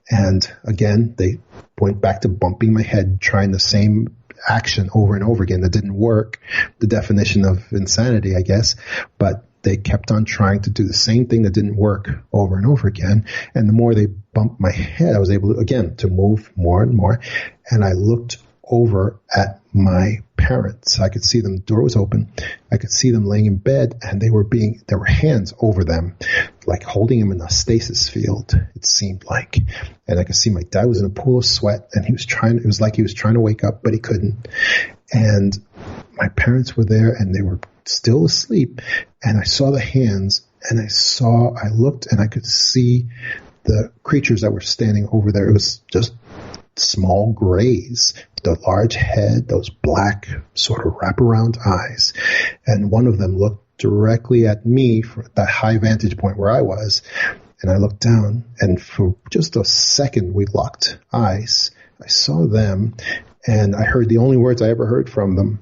And again, they went back to bumping my head, trying the same action over and over again. That didn't work. The definition of insanity, I guess. But they kept on trying to do the same thing that didn't work over and over again. And the more they bumped my head, I was able to, again, to move more and more. And I looked over at my parents. I could see them. The door was open. I could see them laying in bed, and there were hands over them, like holding him in a stasis field, it seemed like. And I could see my dad was in a pool of sweat, and it was like he was trying to wake up, but he couldn't. And my parents were there, and they were still asleep. And I saw the hands, and I looked, and I could see the creatures that were standing over there. It was just small grays, the large head, those black sort of wraparound eyes. And one of them looked directly at me from that high vantage point where I was. And I looked down, and for just a second we locked eyes, I saw them, and I heard the only words I ever heard from them.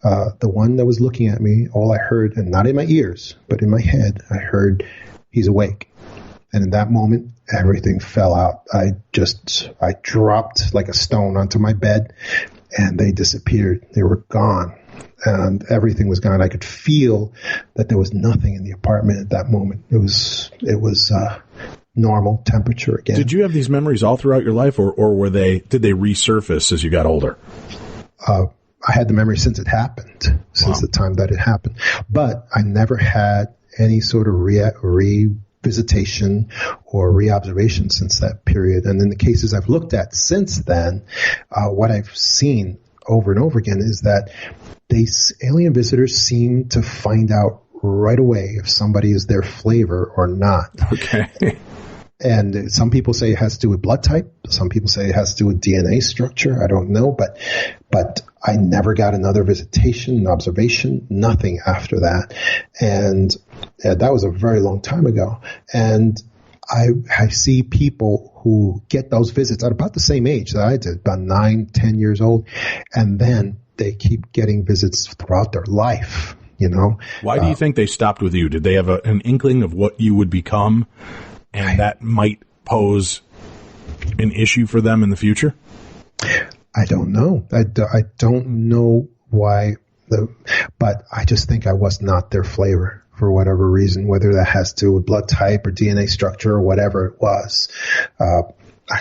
The one that was looking at me, all I heard, and not in my ears, but in my head, I heard, "He's awake." And in that moment, everything fell out. I dropped like a stone onto my bed, and they disappeared. They were gone, and everything was gone. I could feel that there was nothing in the apartment at that moment. It was normal temperature again. Did you have these memories all throughout your life, or did they resurface as you got older? I had the memory since it happened, since the time that it happened. But I never had any sort of revisitation or reobservation since that period. And in the cases I've looked at since then, what I've seen over and over again is that these alien visitors seem to find out right away if somebody is their flavor or not. Okay. And some people say it has to do with blood type. Some people say it has to do with DNA structure. I don't know, but I never got another visitation, observation, nothing after that. And that was a very long time ago. And I see people who get those visits at about the same age that I did, about 9, 10 years old. And then they keep getting visits throughout their life, you know. Why do you think they stopped with you? Did they have an inkling of what you would become? And that might pose an issue for them in the future? I don't know. I don't know why, but I just think I was not their flavor for whatever reason, whether that has to do with blood type or DNA structure or whatever it was. I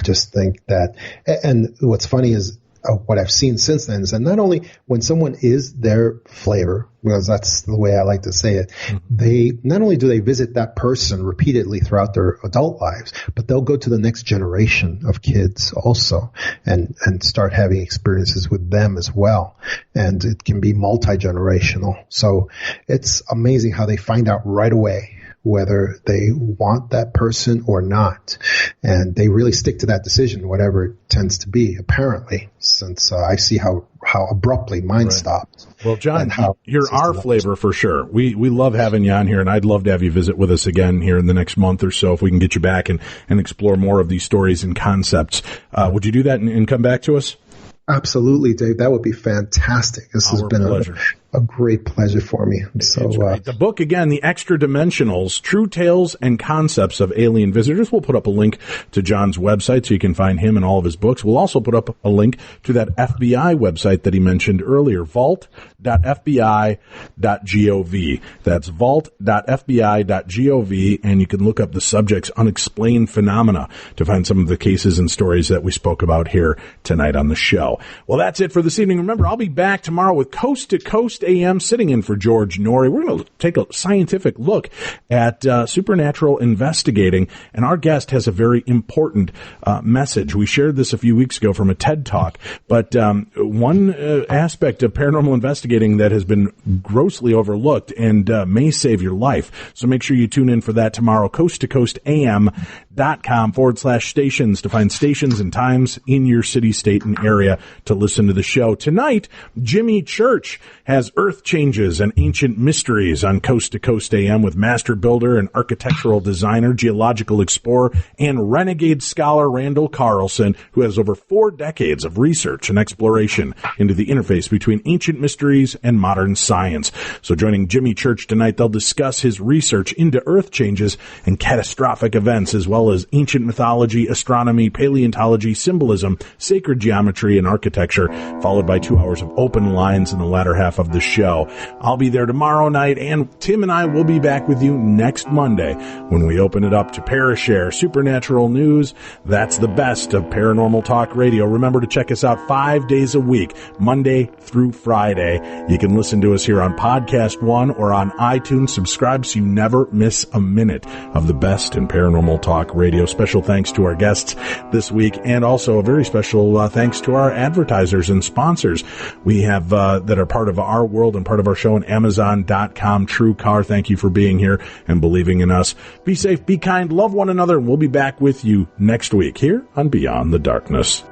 just think that, and what's funny is what I've seen since then is that not only when someone is their flavor, because that's the way I like to say it, they not only do they visit that person repeatedly throughout their adult lives, but they'll go to the next generation of kids also and start having experiences with them as well. And it can be multi-generational. So it's amazing how they find out right away whether they want that person or not. And they really stick to that decision, whatever it tends to be, apparently, since I see how abruptly mine stopped. Well, John, you're our flavor for sure. We love having you on here, and I'd love to have you visit with us again here in the next month or so if we can get you back and explore more of these stories and concepts. Would you do that and come back to us? Absolutely, Dave. That would be fantastic. This has been a great pleasure for me. So, the book, again, The Extra Dimensionals, True Tales and Concepts of Alien Visitors. We'll put up a link to John's website so you can find him and all of his books. We'll also put up a link to that FBI website that he mentioned earlier, vault.fbi.gov. That's vault.fbi.gov, and you can look up the subject's unexplained phenomena to find some of the cases and stories that we spoke about here tonight on the show. Well, that's it for this evening. Remember, I'll be back tomorrow with Coast to Coast AM, sitting in for George Norrie. We're going to take a scientific look at supernatural investigating, and our guest has a very important message. We shared this a few weeks ago from a TED Talk, but one aspect of paranormal investigating that has been grossly overlooked and may save your life. So make sure you tune in for that tomorrow. coasttocoastam.com/stations to find stations and times in your city, state, and area to listen to the show. Tonight, Jimmy Church has Earth Changes and Ancient Mysteries on Coast to Coast AM with master builder and architectural designer, geological explorer, and renegade scholar Randall Carlson, who has over 4 decades of research and exploration into the interface between ancient mysteries and modern science. So joining Jimmy Church tonight, they'll discuss his research into Earth changes and catastrophic events, as well as ancient mythology, astronomy, paleontology, symbolism, sacred geometry, and architecture, followed by 2 hours of open lines in the latter half of the show. I'll be there tomorrow night, and Tim and I will be back with you next Monday when we open it up to Parashare Supernatural News. That's the best of Paranormal Talk Radio. Remember to check us out 5 days a week, Monday through Friday. You can listen to us here on Podcast One or on iTunes. Subscribe so you never miss a minute of the best in Paranormal Talk Radio. Special thanks to our guests this week, and also a very special thanks to our advertisers and sponsors we have that are part of our world and part of our show on Amazon.com. TrueCar, thank you for being here and believing in us. Be safe, be kind, love one another, and we'll be back with you next week here on Beyond the Darkness.